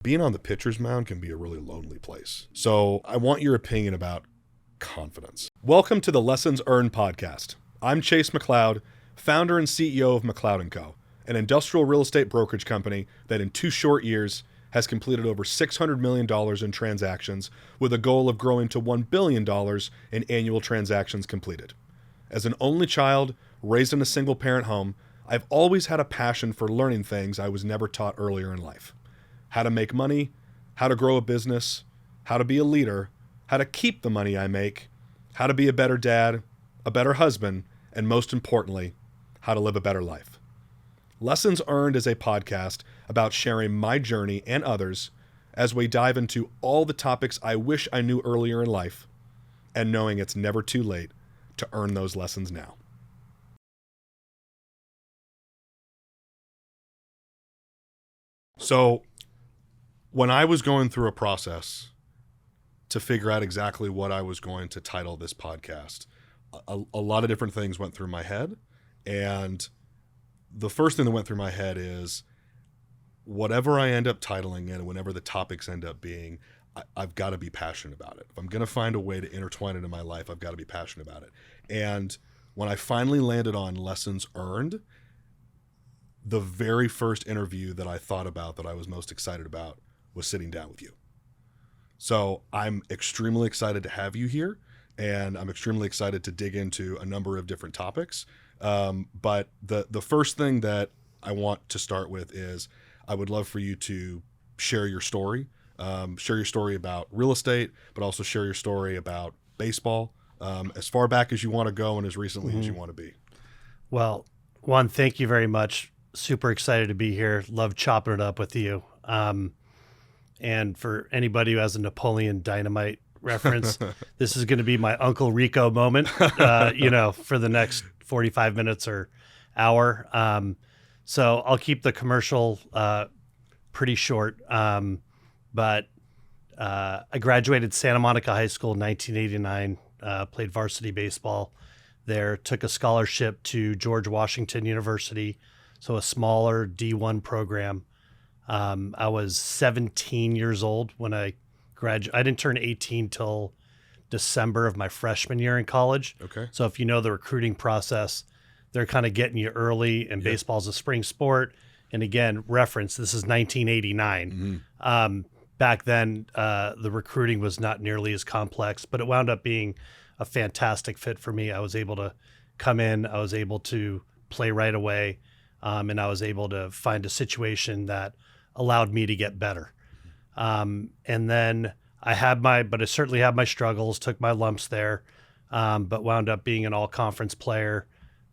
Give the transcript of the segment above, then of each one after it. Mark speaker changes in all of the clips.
Speaker 1: Being on the pitcher's mound can be a really lonely place. So I want your opinion about confidence. Welcome to the Lessons Earned podcast. I'm Chase Macleod, founder and CEO of Macleod & Co., an industrial real estate brokerage company that in 2 short years has completed over $600 million in transactions with a goal of growing to $1 billion in annual transactions completed. As an only child raised in a single-parent home, I've always had a passion for learning things I was never taught earlier in life. How to make money, how to grow a business, how to be a leader, how to keep the money I make, how to be a better dad, a better husband, and most importantly, how to live a better life. Lessons Earned is a podcast about sharing my journey and others as we dive into all the topics I wish I knew earlier in life and knowing it's never too late to earn those lessons now. So, when I was going through a process to figure out exactly what I was going to title this podcast, a lot of different things went through my head. And the first thing that went through my head is whatever I end up titling it, whenever the topics end up being, I've got to be passionate about it. If I'm going to find a way to intertwine it in my life, I've got to be passionate about it. And when I finally landed on Lessons Earned, the very first interview that I thought about that I was most excited about was sitting down with you. So I'm extremely excited to have you here, and I'm extremely excited to dig into a number of different topics. But the first thing that I want to start with is I would love for you to share your story about real estate, but also share your story about baseball, as far back as you want to go and as recently as you want to be.
Speaker 2: Well, Juan, thank you very much. Super excited to be here. Love chopping it up with you. And for anybody who has a Napoleon Dynamite reference, this is going to be my Uncle Rico moment, for the next 45 minutes or hour. So I'll keep the commercial pretty short. But I graduated Santa Monica High School in 1989, played varsity baseball there, took a scholarship to George Washington University, so a smaller D1 program. I was 17 years old when I graduated. I didn't turn 18 till December of my freshman year in college.
Speaker 1: Okay.
Speaker 2: So if you know the recruiting process, they're kind of getting you early, and baseball's a spring sport. And again, reference, this is 1989. Mm-hmm. Back then, the recruiting was not nearly as complex, but it wound up being a fantastic fit for me. I was able to come in, I was able to play right away, and I was able to find a situation that allowed me to get better. And then I certainly had my struggles, took my lumps there, but wound up being an all-conference player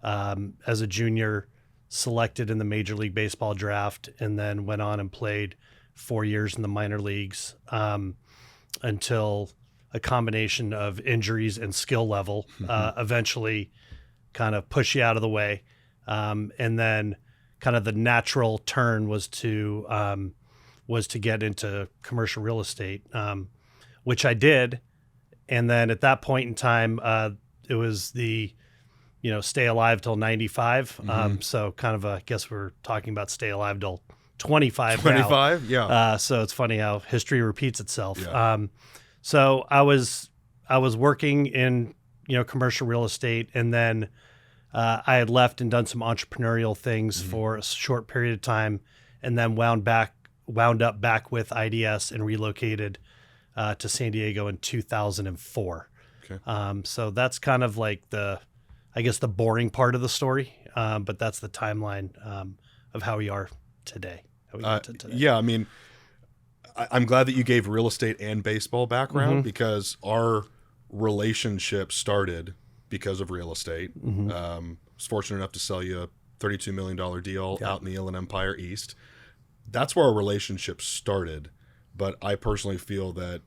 Speaker 2: as a junior, selected in the Major League Baseball draft, and then went on and played 4 years in the minor leagues until a combination of injuries and skill level eventually kind of push you out of the way. And then kind of the natural turn was to get into commercial real estate, which I did. And then at that point in time, it was the, stay alive till 95.
Speaker 1: Mm-hmm.
Speaker 2: So kind of I guess we're talking about stay alive till 25
Speaker 1: 25,
Speaker 2: now.
Speaker 1: yeah.
Speaker 2: So it's funny how history repeats itself.
Speaker 1: Yeah.
Speaker 2: So I was working in, commercial real estate, and then I had left and done some entrepreneurial things for a short period of time, and then wound up back with IDS and relocated to San Diego in 2004.
Speaker 1: Okay.
Speaker 2: So that's kind of like the boring part of the story, but that's the timeline of how we are today.
Speaker 1: Yeah, I mean, I'm glad that you gave real estate and baseball background because our relationship started because of real estate. I was fortunate enough to sell you a $32 million deal out in the Inland Empire East. That's where our relationship started, but I personally feel that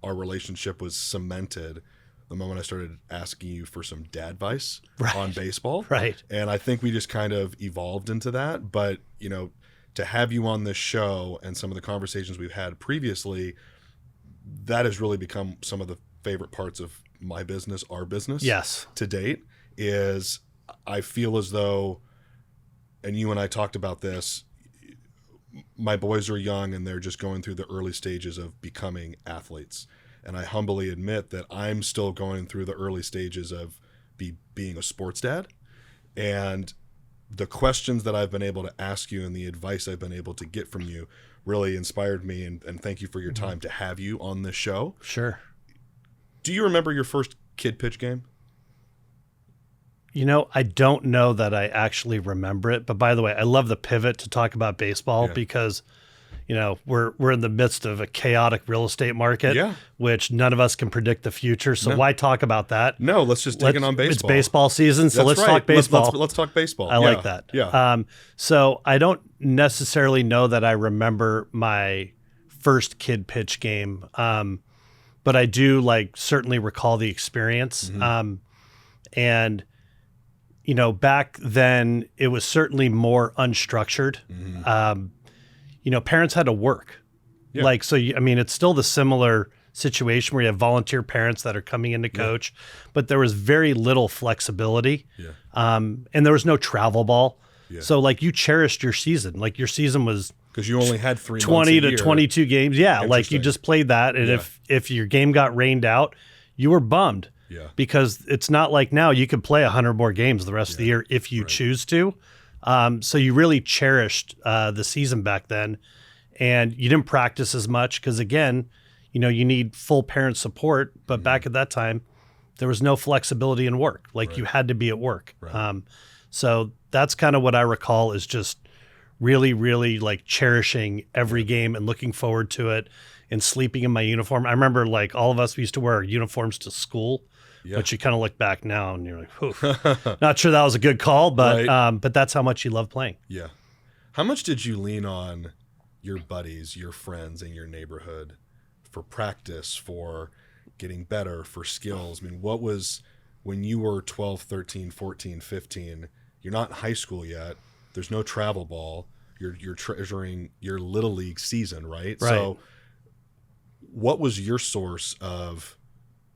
Speaker 1: our relationship was cemented the moment I started asking you for some dad advice on baseball.
Speaker 2: Right.
Speaker 1: And I think we just kind of evolved into that. But, to have you on this show and some of the conversations we've had previously, that has really become some of the favorite parts of my business, our business.
Speaker 2: Yes.
Speaker 1: To date, is I feel as though, and you and I talked about this, my boys are young and they're just going through the early stages of becoming athletes. And I humbly admit that I'm still going through the early stages of being a sports dad. And the questions that I've been able to ask you and the advice I've been able to get from you really inspired me. And thank you for your time to have you on this show.
Speaker 2: Sure.
Speaker 1: Do you remember your first kid pitch game?
Speaker 2: You know, I don't know that I actually remember it. But by the way, I love the pivot to talk about baseball because, you know, we're in the midst of a chaotic real estate market, which none of us can predict the future. So why talk about that?
Speaker 1: No, let's just take it on baseball.
Speaker 2: It's baseball season, so
Speaker 1: That's
Speaker 2: let's talk baseball.
Speaker 1: Let's talk baseball.
Speaker 2: I like that.
Speaker 1: Yeah.
Speaker 2: So I don't necessarily know that I remember my first kid pitch game, but I do certainly recall the experience. And you know, back then it was certainly more unstructured. You know, parents had to work. It's still the similar situation where you have volunteer parents that are coming in to coach, but there was very little flexibility. And there was no travel ball. So you cherished your season. Your season was
Speaker 1: because you only had
Speaker 2: 20 to 22 games. You just played that. And if your game got rained out, you were bummed. Because it's not like now you could play 100 more games the rest of the year if you choose to. So you really cherished the season back then, and you didn't practice as much because, again, you know, you need full parent support. But back at that time, there was no flexibility in work. You had to be at work. So that's kind of what I recall is just really, really cherishing every game and looking forward to it and sleeping in my uniform. I remember all of us, we used to wear our uniforms to school. But you kind of look back now and you're like, not sure that was a good call, but that's how much you love playing.
Speaker 1: Yeah. How much did you lean on your buddies, your friends in your neighborhood for practice, for getting better, for skills? I mean, what was when you were 12, 13, 14, 15, you're not in high school yet. There's no travel ball. You're treasuring your little league season, right? So what was your source of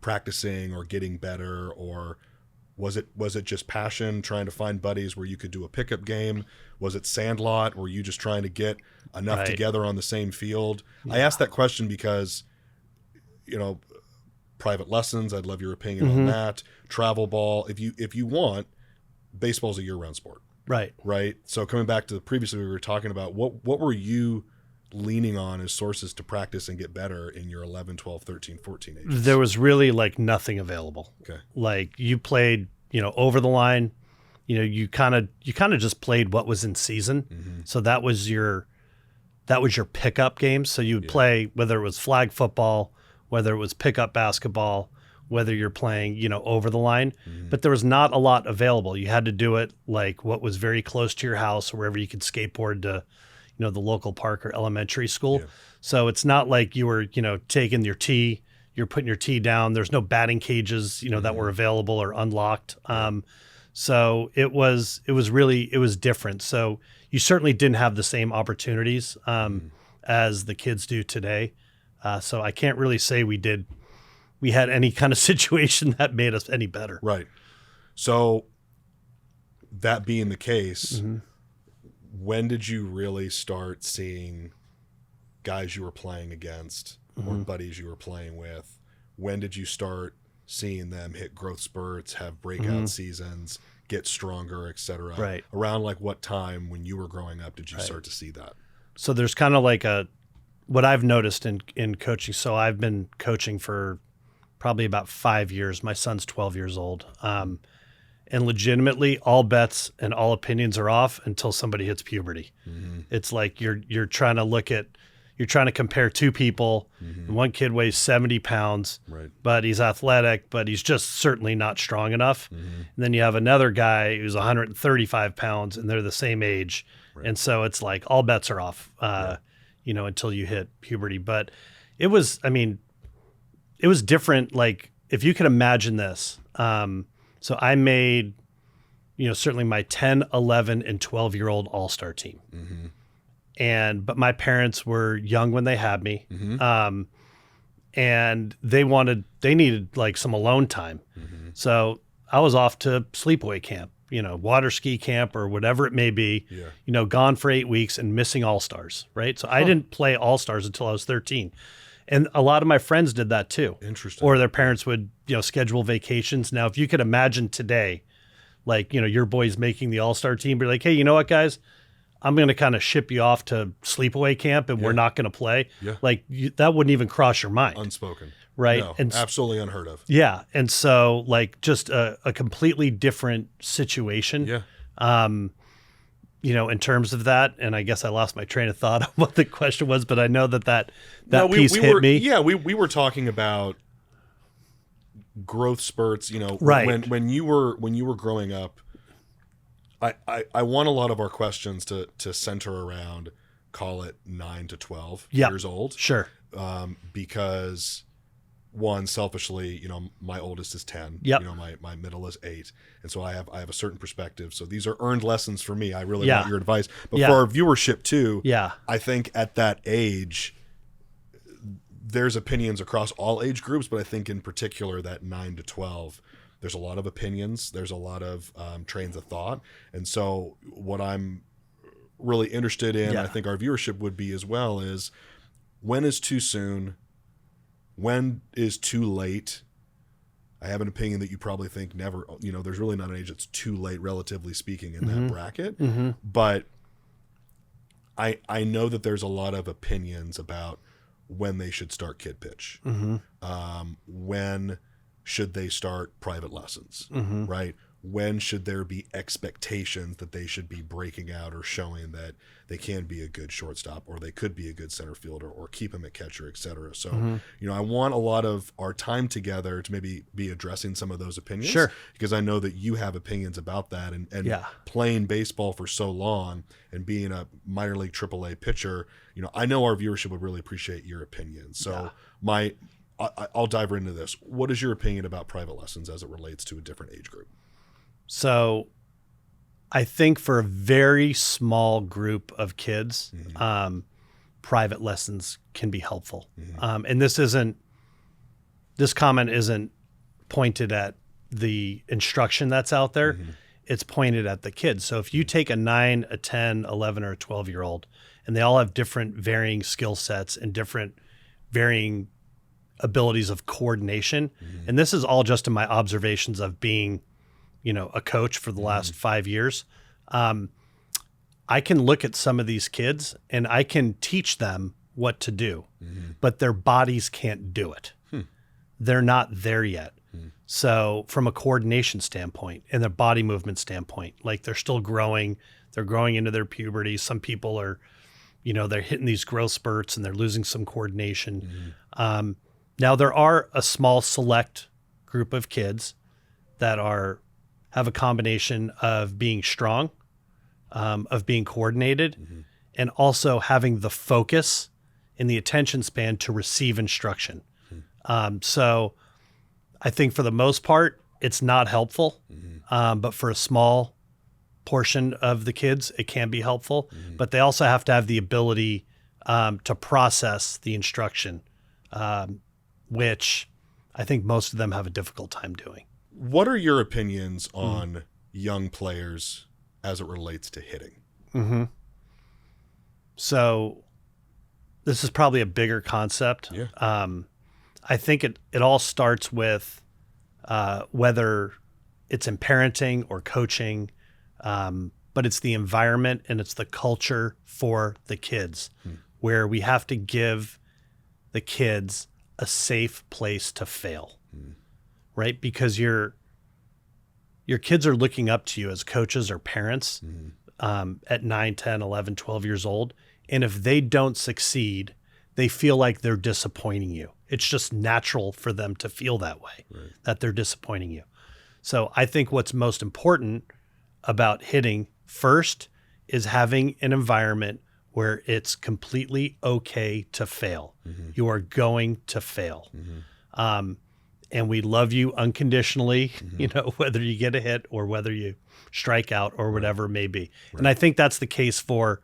Speaker 1: practicing or getting better, or was it just passion, trying to find buddies where you could do a pickup game? Was it Sandlot? Were you just trying to get enough together on the same field? I asked that question because, you know, private lessons, I'd love your opinion on that. Travel ball, if you want, baseball's a year-round sport. Right. So coming back to the previously we were talking about, what were you leaning on as sources to practice and get better in your 11, 12, 13, 14 ages?
Speaker 2: There was really nothing available.
Speaker 1: Okay.
Speaker 2: You played, you know, over the line, you know, you kind of just played what was in season. So that was your pickup game. So you would play, whether it was flag football, whether it was pickup basketball, whether you're playing, you know, over the line, but there was not a lot available. You had to do it what was very close to your house or wherever you could skateboard to, you know, the local park or elementary school. So it's not like you were, you know, taking your tee, you're putting your tee down. There's no batting cages, you know, that were available or unlocked. So it was different. So you certainly didn't have the same opportunities as the kids do today. So I can't really say we had any kind of situation that made us any better.
Speaker 1: Right. So that being the case, when did you really start seeing guys you were playing against or buddies you were playing with? When did you start seeing them hit growth spurts, have breakout seasons, get stronger, et cetera?
Speaker 2: Right.
Speaker 1: Around what time when you were growing up did you start to see that?
Speaker 2: So there's kind of what I've noticed in coaching. So I've been coaching for probably about 5 years. My son's 12 years old. And legitimately, all bets and all opinions are off until somebody hits puberty. It's you're trying to compare two people. And one kid weighs 70 pounds, but he's athletic, but he's just certainly not strong enough. And then you have another guy who's 135 pounds, and they're the same age. And so it's all bets are off, you know, until you hit puberty. But it was different. If you could imagine this, so I made, you know, certainly my 10, 11, and 12-year-old all-star team. But my parents were young when they had me. And they needed some alone time. So I was off to sleepaway camp, water ski camp or whatever it may be, gone for 8 weeks and missing all-stars, right? So I didn't play all-stars until I was 13. And a lot of my friends did that too.
Speaker 1: Interesting.
Speaker 2: Or their parents would, schedule vacations. Now, if you could imagine today, like, your boys making the all-star team, be like, hey, you know what, guys? I'm going to kind of ship you off to sleepaway camp and we're not going to play. Yeah. Like that wouldn't even cross your mind.
Speaker 1: Unspoken.
Speaker 2: Right.
Speaker 1: No,
Speaker 2: and
Speaker 1: absolutely unheard of.
Speaker 2: Yeah. And so like just a completely different situation.
Speaker 1: Yeah.
Speaker 2: In terms of that. And I guess I lost my train of thought on what the question was, but I know that piece hit me.
Speaker 1: Yeah. We were talking about growth spurts,
Speaker 2: right.
Speaker 1: when you were growing up. I want a lot of our questions to center around, call it 9 to 12 years old.
Speaker 2: Sure.
Speaker 1: Because one, selfishly, my oldest is 10.
Speaker 2: Yep.
Speaker 1: My middle is 8. And so I have a certain perspective. So these are earned lessons for me. I really want your advice. But for our viewership too, I think at that age, there's opinions across all age groups, but I think in particular that 9 to 12, there's a lot of opinions. There's a lot of trains of thought. And so what I'm really interested in, I think our viewership would be as well, is when is too soon? When is too late? I have an opinion that you probably think never, there's really not an age that's too late, relatively speaking, in that bracket. Mm-hmm. But I know that there's a lot of opinions about when they should start kid pitch. Mm-hmm. When should they start private lessons, right? When should there be expectations that they should be breaking out or showing that they can be a good shortstop or they could be a good center fielder or keep them at catcher, et cetera. So, I want a lot of our time together to maybe be addressing some of those opinions.
Speaker 2: Sure.
Speaker 1: Because I know that you have opinions about that and playing baseball for so long and being a minor league AAA pitcher, I know our viewership would really appreciate your opinions. So I'll dive into this. What is your opinion about private lessons as it relates to a different age group?
Speaker 2: So I think for a very small group of kids, private lessons can be helpful. And this comment isn't pointed at the instruction that's out there. It's pointed at the kids. So if you take a 9, a 10, 11, or a 12-year-old, and they all have different varying skill sets and different varying abilities of coordination. And this is all just in my observations of being, a coach for the last 5 years. I can look at some of these kids and I can teach them what to do, but their bodies can't do it. They're not there yet. So from a coordination standpoint and their body movement standpoint, like they're still growing, they're growing into their puberty. Some people are, they're hitting these growth spurts and they're losing some coordination. Now there are a small select group of kids that have a combination of being strong, of being coordinated, and also having the focus and the attention span to receive instruction. So I think for the most part, it's not helpful, but for a small portion of the kids, it can be helpful. But they also have to have the ability to process the instruction, which I think most of them have a difficult time doing.
Speaker 1: What are your opinions on young players as it relates to hitting?
Speaker 2: So this is probably a bigger concept. I think it all starts with whether it's in parenting or coaching, but it's the environment and it's the culture for the kids where we have to give the kids a safe place to fail. Right? Because your kids are looking up to you as coaches or parents at 9, 10, 11, 12 years old. And if they don't succeed, they feel like they're disappointing you. It's just natural for them to feel that way, that they're disappointing you. So I think what's most important about hitting first is having an environment where it's completely okay to fail. You are going to fail. And we love you unconditionally, whether you get a hit or whether you strike out or whatever it may be. And I think that's the case for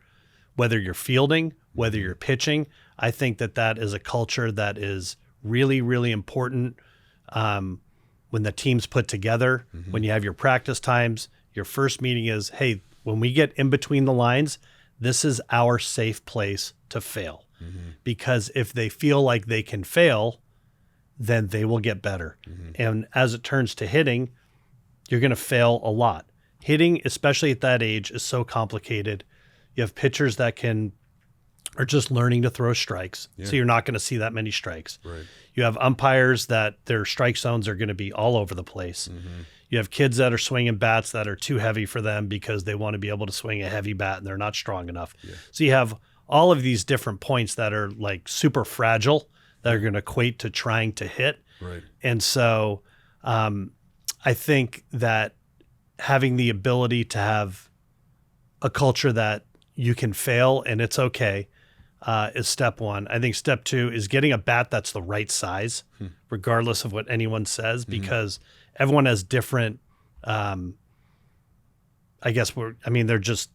Speaker 2: whether you're fielding, whether you're pitching. I think that is a culture that is really, really important when the team's put together, when you have your practice times, Your first meeting is, hey, when we get in between the lines, this is our safe place to fail. Because if they feel like they can fail, then they will get better. And as it turns to hitting, you're going to fail a lot. Hitting, especially at that age, is so complicated. You have pitchers that are just learning to throw strikes. So you're not going to see that many strikes.
Speaker 1: Right.
Speaker 2: You have umpires that their strike zones are going to be all over the place. You have kids that are swinging bats that are too heavy for them because they want to be able to swing a heavy bat and they're not strong enough. So you have all of these different points that are like super fragile that are going to equate to trying to hit.
Speaker 1: Right.
Speaker 2: And so I think that having the ability to have a culture that you can fail and it's okay is step one. I think step two is getting a bat that's the right size, regardless of what anyone says, because everyone has different, they're just,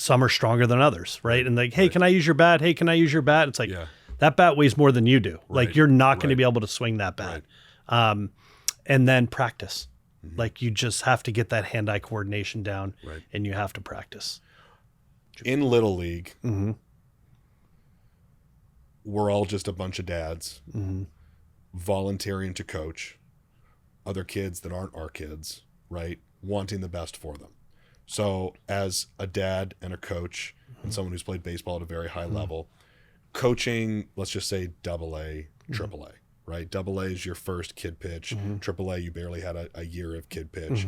Speaker 2: some are stronger than others, right? And like, hey, can I use your bat? Hey, can I use your bat? It's like, that bat weighs more than you do. Like, you're not going to be able to swing that bat. And then practice. Like, you just have to get that hand-eye coordination down, and you have to practice.
Speaker 1: In Little League, we're all just a bunch of dads volunteering to coach other kids that aren't our kids, right? Wanting the best for them. So as a dad and a coach and someone who's played baseball at a very high level, coaching, let's just say AA, AAA, right? AA is your first kid pitch. AAA, you barely had a year of kid pitch.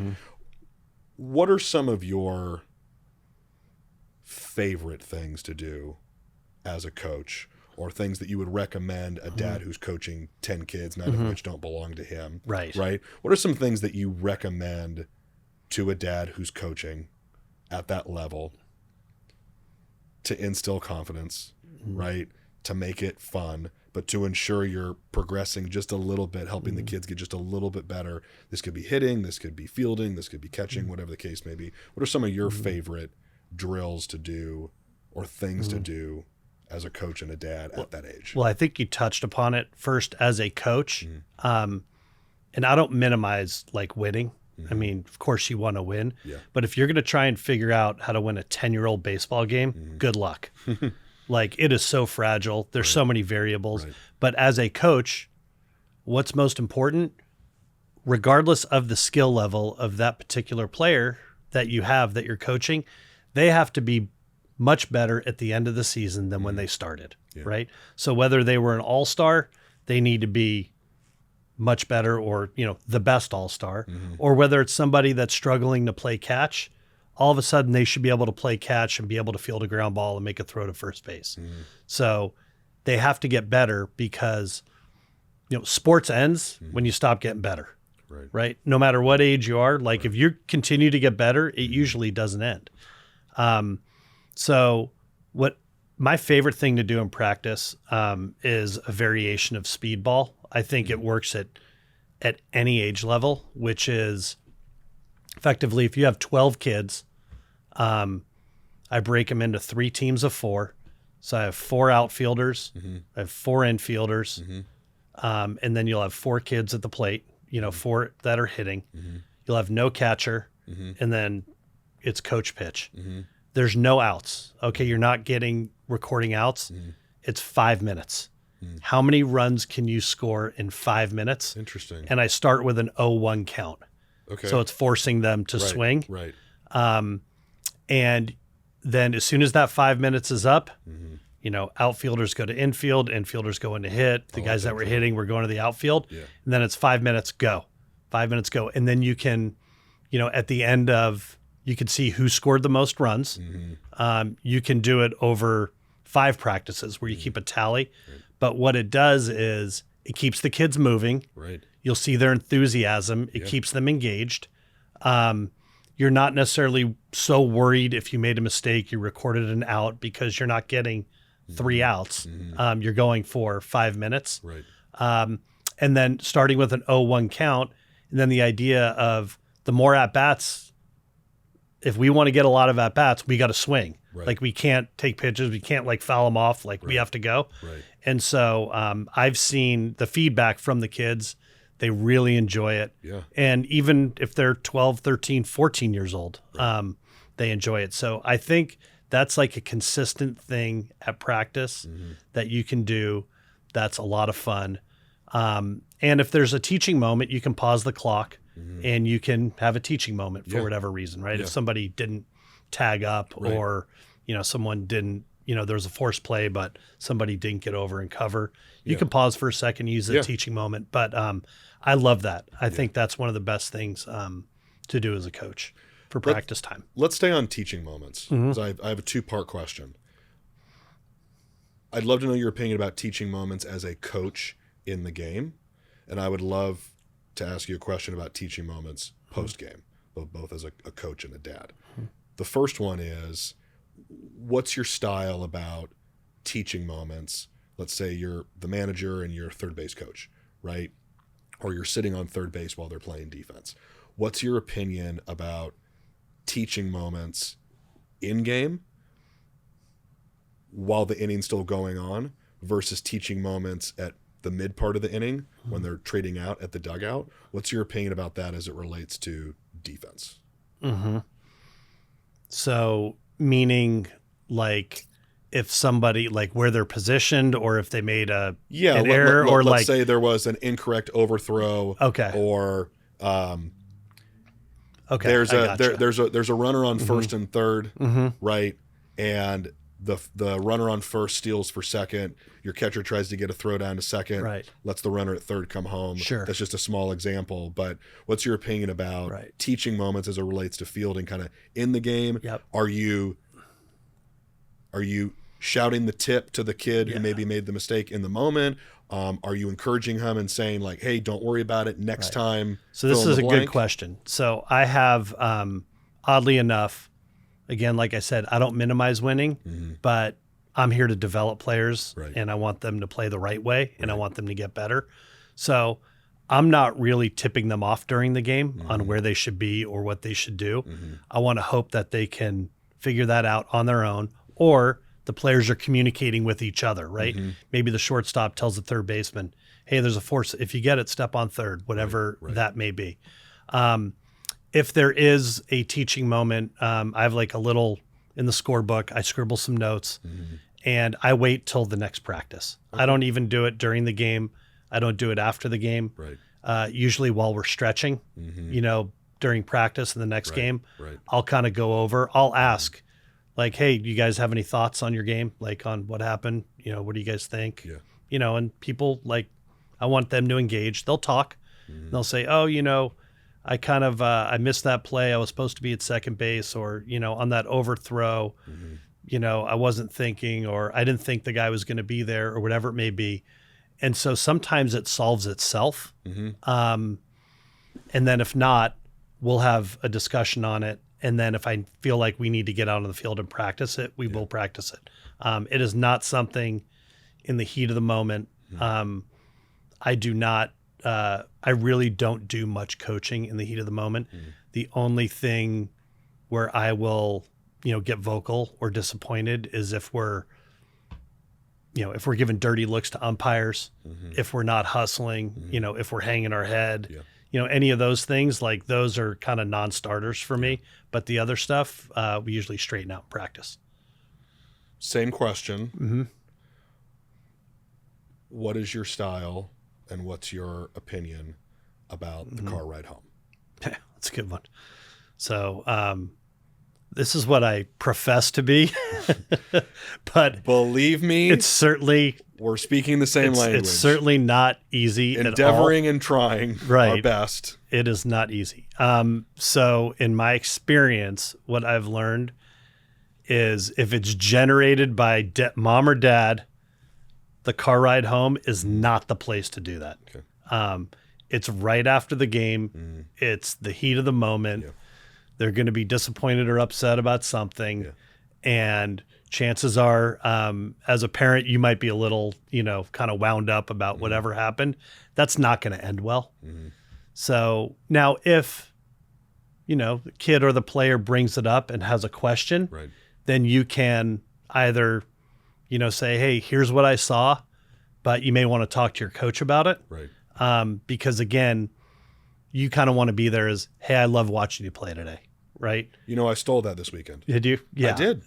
Speaker 1: What are some of your favorite things to do as a coach, or things that you would recommend a dad who's coaching 10 kids, none of which don't belong to him? Right. What are some things that you recommend to a dad who's coaching at that level to instill confidence, right? To make it fun, but to ensure you're progressing just a little bit, helping the kids get just a little bit better. This could be hitting, this could be fielding, this could be catching, whatever the case may be. What are some of your favorite drills to do or things to do as a coach and a dad at that age?
Speaker 2: Well, I think you touched upon it first as a coach. And I don't minimize like winning. I mean, of course you want to win, but if you're going to try and figure out how to win a 10-year-old baseball game, good luck. Like, it is so fragile. There's so many variables, but as a coach, what's most important, regardless of the skill level of that particular player that you have that you're coaching, they have to be much better at the end of the season than when they started, right? So whether they were an all-star, they need to be much better, or, the best all-star, or whether it's somebody that's struggling to play catch, all of a sudden they should be able to play catch and be able to field a ground ball and make a throw to first base. So they have to get better because, sports ends when you stop getting better, right? No matter what age you are, like if you continue to get better, it usually doesn't end. So what my favorite thing to do in practice is a variation of speedball. I think it works at any age level, which is effectively if you have 12 kids, I break them into 3 teams of 4. So I have 4 outfielders, I have 4 infielders, and then you'll have 4 kids at the plate, 4 that are hitting. You'll have no catcher, and then it's coach pitch. There's no outs. Okay, you're not getting recording outs. It's 5 minutes. How many runs can you score in 5 minutes?
Speaker 1: Interesting.
Speaker 2: And I start with an 0-1 count.
Speaker 1: Okay.
Speaker 2: So it's forcing them to swing.
Speaker 1: Right.
Speaker 2: And then as soon as that 5 minutes is up, outfielders go to infield, infielders go into hit. The guys that were hitting were going to the outfield. And then it's 5 minutes, go. 5 minutes, go. And then you can, at the end of, you can see who scored the most runs. You can do it over 5 practices where you keep a tally. But what it does is it keeps the kids moving. You'll see their enthusiasm. It keeps them engaged. You're not necessarily so worried if you made a mistake, you recorded an out, because you're not getting 3 outs. You're going for 5 minutes. And then starting with an 0-1 count, and then the idea of the more at-bats, if we want to get a lot of at-bats, we got to swing. Like, we can't take pitches. We can't foul them off. We have to go. And so I've seen the feedback from the kids They really enjoy it.
Speaker 1: Yeah.
Speaker 2: And even if they're 12, 13, 14 years old, they enjoy it. So I think that's like a consistent thing at practice that you can do. That's a lot of fun. And if there's a teaching moment, you can pause the clock and you can have a teaching moment for whatever reason, right? If somebody didn't tag up or, someone didn't, there was a forced play, but somebody didn't get over and cover, you can pause for a second, use the teaching moment. But I love that. I think that's one of the best things to do as a coach for practice time.
Speaker 1: Let's stay on teaching moments. 'Cause I have a 2-part question. I'd love to know your opinion about teaching moments as a coach in the game. And I would love to ask you a question about teaching moments post-game, both as a coach and a dad. The first one is, what's your style about teaching moments? Let's say you're the manager and you're a third base coach, right? Or you're sitting on third base while they're playing defense. What's your opinion about teaching moments in game while the inning's still going on versus teaching moments at the mid part of the inning when they're trading out at the dugout? What's your opinion about that as it relates to defense?
Speaker 2: So meaning like if somebody, like where they're positioned or if they made an error or
Speaker 1: let's say there was an incorrect overthrow.
Speaker 2: Okay.
Speaker 1: Or there's a runner on first and third, right? And the runner on first steals for second. Your catcher tries to get a throw down to second.
Speaker 2: Right.
Speaker 1: Lets the runner at third come home.
Speaker 2: Sure.
Speaker 1: That's just a small example. But what's your opinion about teaching moments as it relates to fielding kind of in the game?
Speaker 2: Yep.
Speaker 1: Are you shouting the tip to the kid who maybe made the mistake in the moment? Are you encouraging him and saying like, hey, don't worry about it next time?
Speaker 2: So this is a good question. So I have, oddly enough, again, like I said, I don't minimize winning, but I'm here to develop players and I want them to play the right way and I want them to get better. So I'm not really tipping them off during the game on where they should be or what they should do. I want to hope that they can figure that out on their own, or the players are communicating with each other, right? Maybe the shortstop tells the third baseman, hey, there's a force. If you get it, step on third, whatever that may be. If there is a teaching moment, I have like a little in the scorebook, I scribble some notes and I wait till the next practice. I don't even do it during the game. I don't do it after the game. Usually while we're stretching, during practice in the next game, I'll kind of go over, I'll ask like, hey, do you guys have any thoughts on your game? Like on what happened? What do you guys think? And people like, I want them to engage. They'll talk. They'll say, oh, I kind of, I missed that play. I was supposed to be at second base, or, on that overthrow, I wasn't thinking, or I didn't think the guy was going to be there, or whatever it may be. And so sometimes it solves itself. And then if not, we'll have a discussion on it. And then if I feel like we need to get out on the field and practice it, we will practice it. It is not something in the heat of the moment. I do not, I really don't do much coaching in the heat of the moment. The only thing where I will, get vocal or disappointed is if we're giving dirty looks to umpires, if we're not hustling, if we're hanging our head, any of those things, like those are kind of non-starters for me. But the other stuff, we usually straighten out in practice.
Speaker 1: Same question. What is your style and what's your opinion about the car ride home?
Speaker 2: That's a good one. So this is what I profess to be, but
Speaker 1: believe me,
Speaker 2: it's certainly,
Speaker 1: we're speaking the same language. It's
Speaker 2: certainly not easy.
Speaker 1: Endeavoring and trying our best.
Speaker 2: It is not easy. So in my experience, what I've learned is if it's generated by mom or dad, the car ride home is not the place to do that. Okay. It's right after the game. It's the heat of the moment. They're going to be disappointed or upset about something. And chances are, as a parent, you might be a little, kind of wound up about whatever happened. That's not going to end well. So now if, the kid or the player brings it up and has a question, then you can either, say, hey, here's what I saw, but you may want to talk to your coach about it. Because again, you kind of want to be there as, hey, I love watching you play today, right?
Speaker 1: I stole that this weekend.
Speaker 2: Did you? Yeah,
Speaker 1: I did.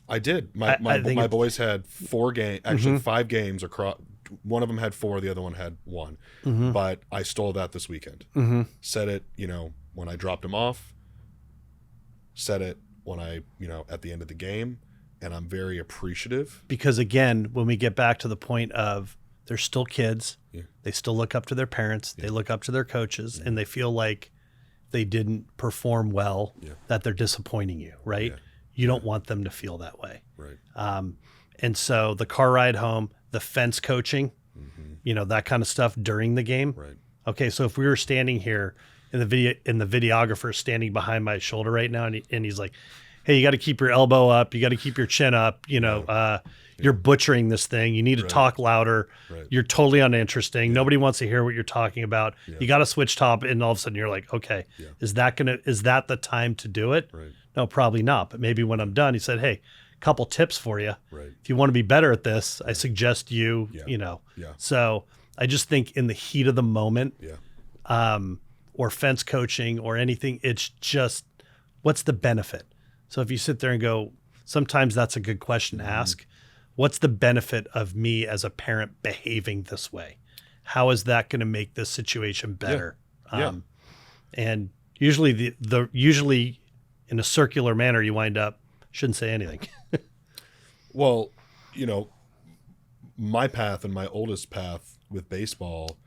Speaker 1: I did. My boys had 4 games, actually 5 games across. One of them had 4, the other one had 1. But I stole that this weekend. Said it, when I dropped them off. Said it when I, at the end of the game. And I'm very appreciative.
Speaker 2: Because again, when we get back to the point of they're still kids, they still look up to their parents, they look up to their coaches, and they feel like they didn't perform well, that they're disappointing you, right? You don't want them to feel that way.
Speaker 1: Right.
Speaker 2: And so the car ride home, the fence coaching, that kind of stuff during the game.
Speaker 1: Right.
Speaker 2: Okay, so if we were standing here and the videographer standing behind my shoulder right now, and he's like, hey, you got to keep your elbow up, you got to keep your chin up, you're butchering this thing, you need to talk louder, you're totally uninteresting, nobody wants to hear what you're talking about, you got to switch top, and all of a sudden you're like, okay, is that the time to do it?
Speaker 1: Right.
Speaker 2: No, probably not. But maybe when I'm done, he said, hey, couple tips for you.
Speaker 1: Right.
Speaker 2: If you want to be better at this, I suggest you,
Speaker 1: Yeah.
Speaker 2: So I just think in the heat of the moment, or fence coaching or anything, it's just, what's the benefit? So if you sit there and go, sometimes that's a good question to ask. What's the benefit of me as a parent behaving this way? How is that going to make this situation better? And usually usually in a circular manner, you wind up, shouldn't say anything.
Speaker 1: Well, my path and my oldest path with baseball,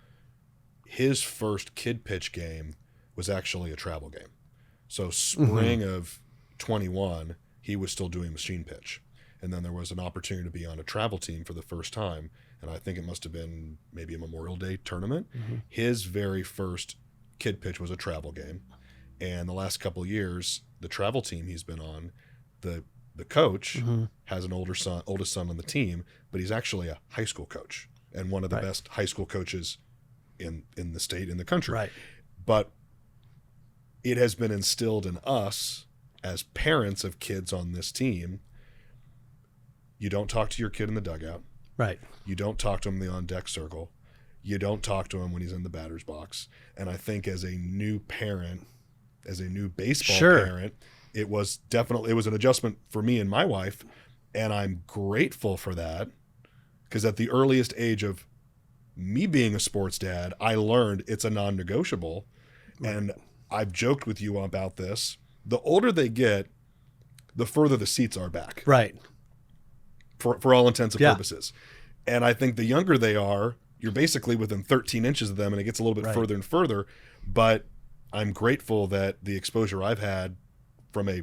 Speaker 1: his first kid pitch game was actually a travel game. So spring of 21, he was still doing machine pitch. And then there was an opportunity to be on a travel team for the first time. And I think it must have been maybe a Memorial Day tournament. His very first kid pitch was a travel game. And the last couple of years, the travel team he's been on, the coach has an oldest son on the team, but he's actually a high school coach and one of the best high school coaches in the state, in the country.
Speaker 2: Right.
Speaker 1: But it has been instilled in us as parents of kids on this team. You don't talk to your kid in the dugout.
Speaker 2: Right.
Speaker 1: You don't talk to him in the on-deck circle. You don't talk to him when he's in the batter's box. And I think as a new parent, as a new baseball parent, it was an adjustment for me and my wife. And I'm grateful for that, because at the earliest age of me being a sports dad, I learned it's a non-negotiable. Right. And I've joked with you about this. The older they get, the further the seats are back.
Speaker 2: Right.
Speaker 1: For all intents and purposes. And I think the younger they are, you're basically within 13 inches of them, and it gets a little bit further and further. But I'm grateful that the exposure I've had from a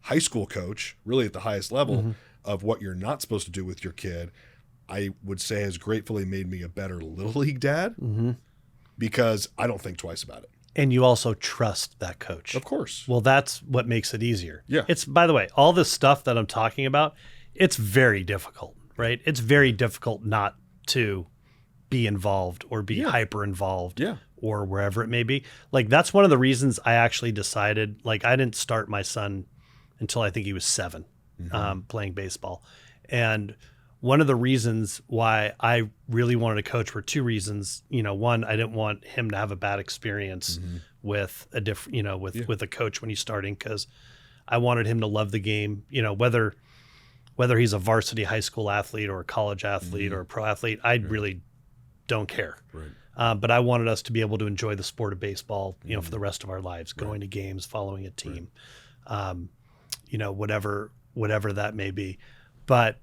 Speaker 1: high school coach, really at the highest level, of what you're not supposed to do with your kid, I would say has gratefully made me a better little league dad, because I don't think twice about it.
Speaker 2: And you also trust that coach.
Speaker 1: Of course.
Speaker 2: Well, that's what makes it easier.
Speaker 1: Yeah.
Speaker 2: It's, by the way, all this stuff that I'm talking about, it's very difficult, right? It's very difficult not to be involved or be hyper involved or wherever it may be. Like, that's one of the reasons I actually decided, like, I didn't start my son until I think he was 7 playing baseball. And one of the reasons why I really wanted to coach were 2 reasons. One, I didn't want him to have a bad experience with a different, with a coach when he's starting, because I wanted him to love the game, whether he's a varsity high school athlete or a college athlete or a pro athlete, I really don't care.
Speaker 1: Right.
Speaker 2: But I wanted us to be able to enjoy the sport of baseball, for the rest of our lives, going to games, following a team, whatever that may be. But,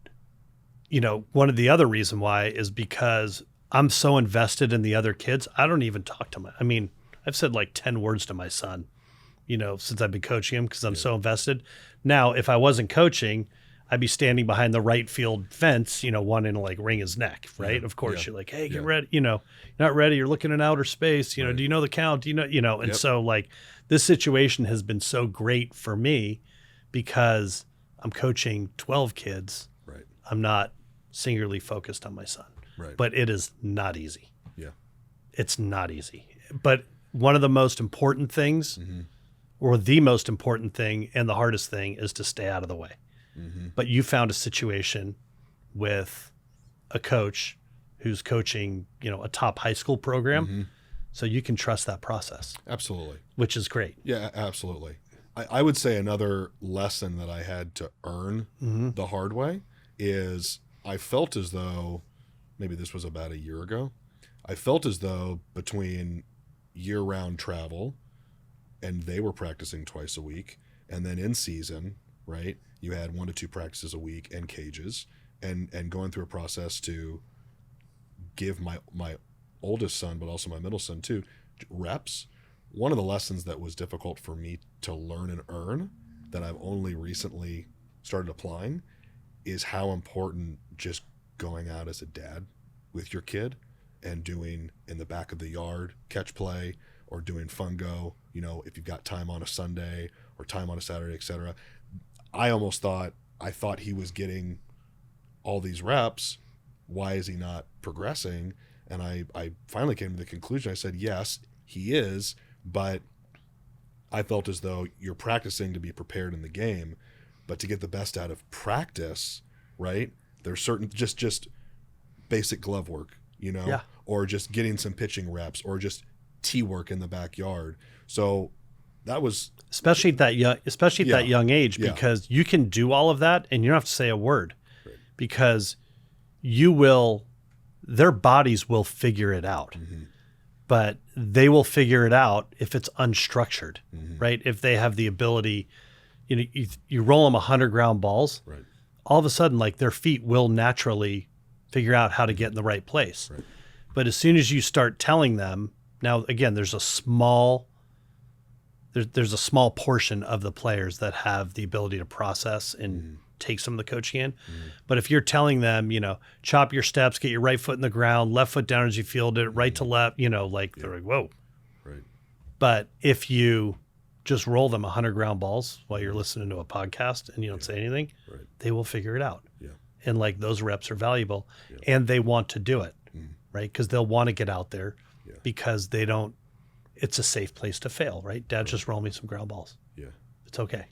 Speaker 2: one of the other reason why is because I'm so invested in the other kids. I don't even talk to I've said like 10 words to my son, since I've been coaching him, because I'm so invested. Now, if I wasn't coaching, I'd be standing behind the right field fence, wanting to like wring his neck, right? Of course, you're like, hey, get ready. You're not ready. You're looking in outer space. Do you know the count? Do you know? And so like this situation has been so great for me because I'm coaching 12 kids.
Speaker 1: Right.
Speaker 2: I'm not singularly focused on my son.
Speaker 1: Right.
Speaker 2: But it is not easy.
Speaker 1: Yeah.
Speaker 2: It's not easy. But one of the most important things, or the most important thing and the hardest thing, is to stay out of the way. But you found a situation with a coach who's coaching, a top high school program. So you can trust that process.
Speaker 1: Absolutely.
Speaker 2: Which is great.
Speaker 1: Yeah, absolutely. I would say another lesson that I had to earn the hard way is I felt as though, maybe this was about a year ago, I felt as though between year-round travel, and they were practicing twice a week, and then in season, right, you had 1 to 2 practices a week and cages, and going through a process to give my oldest son, but also my middle son too, reps. One of the lessons that was difficult for me to learn and earn that I've only recently started applying is how important just going out as a dad with your kid and doing in the back of the yard catch play, or doing fungo, if you've got time on a Sunday or time on a Saturday, etc. I thought he was getting all these reps. Why is he not progressing? And I finally came to the conclusion. I said, yes, he is, but I felt as though you're practicing to be prepared in the game, but to get the best out of practice, right? There's certain just basic glove work,
Speaker 2: Yeah.
Speaker 1: or just getting some pitching reps, or just tee work in the backyard. So that was
Speaker 2: especially at that young age, because you can do all of that and you don't have to say a word,
Speaker 1: right,
Speaker 2: because their bodies will figure it out. But they will figure it out if it's unstructured, right? If they have the ability, you roll them 100 ground balls,
Speaker 1: right,
Speaker 2: all of a sudden, like, their feet will naturally figure out how to get in the right place.
Speaker 1: right.
Speaker 2: But as soon as you start telling them, now again, there's a small portion of the players that have the ability to process and take some of the coaching in. But if you're telling them, chop your steps, get your right foot in the ground, left foot down as you field it, right to left, they're like, whoa.
Speaker 1: Right.
Speaker 2: But if you just roll them 100 ground balls while you're listening to a podcast and you don't say anything,
Speaker 1: Right.
Speaker 2: they will figure it out.
Speaker 1: Yeah.
Speaker 2: And like, those reps are valuable, and they want to do it, right? Because they'll want to get out there because it's a safe place to fail, right? Dad, just roll me some ground balls.
Speaker 1: Yeah.
Speaker 2: It's okay.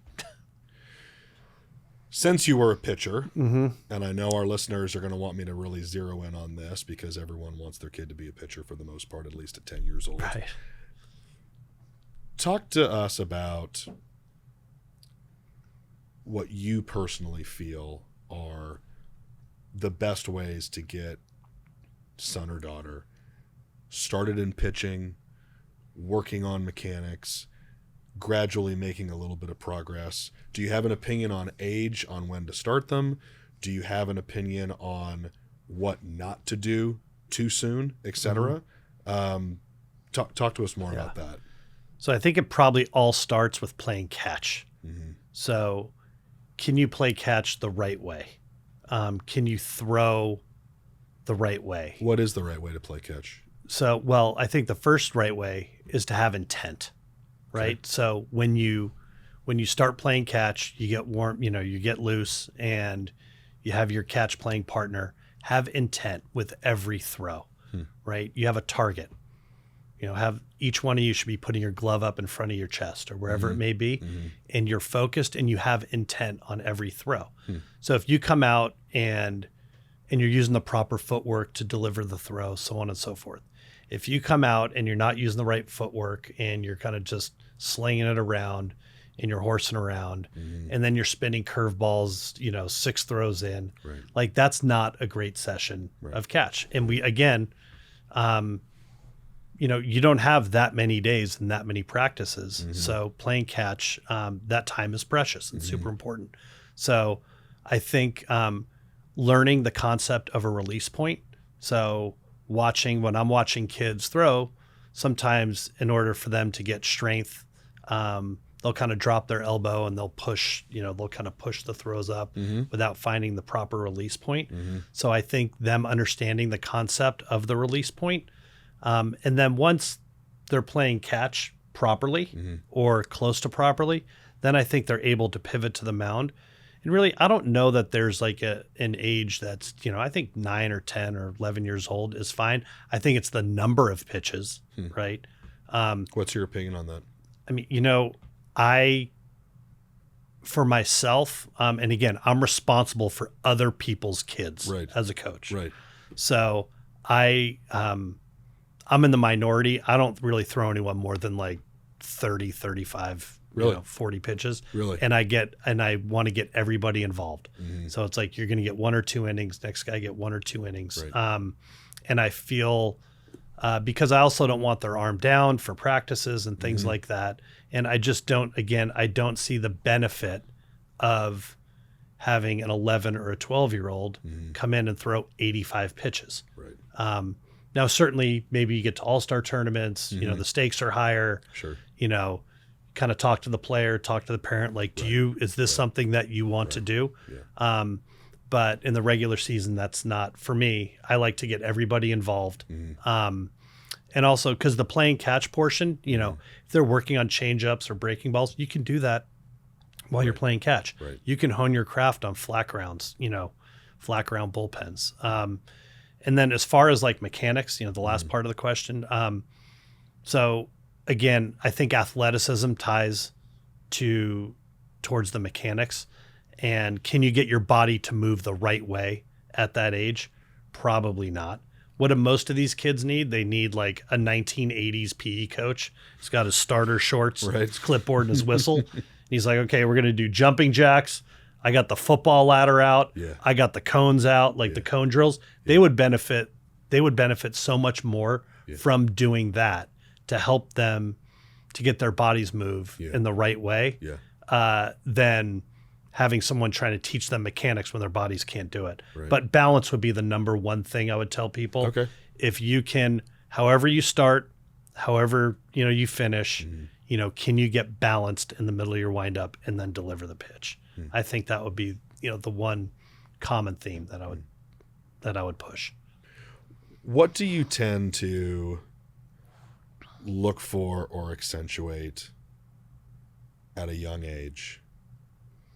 Speaker 1: Since you were a pitcher, and I know our listeners are going to want me to really zero in on this because everyone wants their kid to be a pitcher for the most part, at least at 10 years old.
Speaker 2: Right.
Speaker 1: Talk to us about what you personally feel are the best ways to get son or daughter started in pitching, working on mechanics, gradually making a little bit of progress. Do you have an opinion on age, on when to start them? Do you have an opinion on what not to do too soon, etc.? Talk to us more about that.
Speaker 2: So I think it probably all starts with playing catch. So can you play catch the right way? Can you throw the right way?
Speaker 1: What is the right way to play catch?
Speaker 2: So, well, I think the first right way is to have intent, right? Okay. So when you start playing catch, you get warm, you get loose, and you have your catch playing partner. Have intent with every throw, right? You have a target. Have each one of you should be putting your glove up in front of your chest or wherever it may be, and you're focused and you have intent on every throw. So if you come out and you're using the proper footwork to deliver the throw, so on and so forth. If you come out and you're not using the right footwork and you're kind of just slinging it around and you're horsing around, and then you're spinning curveballs, 6 throws in,
Speaker 1: right,
Speaker 2: like, that's not a great session of catch. And we, again, you don't have that many days and that many practices. So playing catch, that time is precious and super important. So I think learning the concept of a release point. So when I'm watching kids throw, sometimes in order for them to get strength, they'll kind of drop their elbow and they'll push, they'll kind of push the throws up without finding the proper release point. So I think them understanding the concept of the release point, and then once they're playing catch properly or close to properly, then I think they're able to pivot to the mound. And really, I don't know that there's like an age that's, I think 9 or 10 or 11 years old is fine. I think it's the number of pitches, right?
Speaker 1: What's your opinion on that?
Speaker 2: I mean, for myself, and again, I'm responsible for other people's kids as a coach.
Speaker 1: Right.
Speaker 2: So I'm in the minority. I don't really throw anyone more than like 30, 35,
Speaker 1: Really?
Speaker 2: 40 pitches.
Speaker 1: Really?
Speaker 2: And I want to get everybody involved.
Speaker 1: Mm-hmm.
Speaker 2: So it's like, you're going to get 1 or 2 innings. Next guy get 1 or 2 innings.
Speaker 1: Right.
Speaker 2: And I feel, because I also don't want their arm down for practices and things like that. And I just I don't see the benefit of having an 11 or a 12-year-old come in and throw 85 pitches.
Speaker 1: Right.
Speaker 2: Now, certainly, maybe you get to all-star tournaments, the stakes are higher.
Speaker 1: Sure.
Speaker 2: Kind of talk to the player, talk to the parent, like, is this something that you want to do?
Speaker 1: Yeah.
Speaker 2: But in the regular season, that's not for me. I like to get everybody involved. And also because the playing catch portion, if they're working on change-ups or breaking balls, you can do that while you're playing catch.
Speaker 1: Right.
Speaker 2: You can hone your craft on flat grounds, flat ground bullpens. And then as far as like mechanics, the last part of the question. So again, I think athleticism ties towards the mechanics. And can you get your body to move the right way at that age? Probably not. What do most of these kids need? They need like a 1980s PE coach. He's got his starter shorts, his clipboard, and his whistle. And he's like, okay, we're going to do jumping jacks. I got the football ladder out.
Speaker 1: Yeah.
Speaker 2: I got the cones out, like the cone drills. They would benefit so much more from doing that to help them to get their bodies move in the right way than having someone trying to teach them mechanics when their bodies can't do it. Right. But balance would be the number one thing I would tell people. Okay. If you can, however you start, however, you finish, can you get balanced in the middle of your windup and then deliver the pitch? I think that would be, the one common theme that I would push.
Speaker 1: What do you tend to look for or accentuate at a young age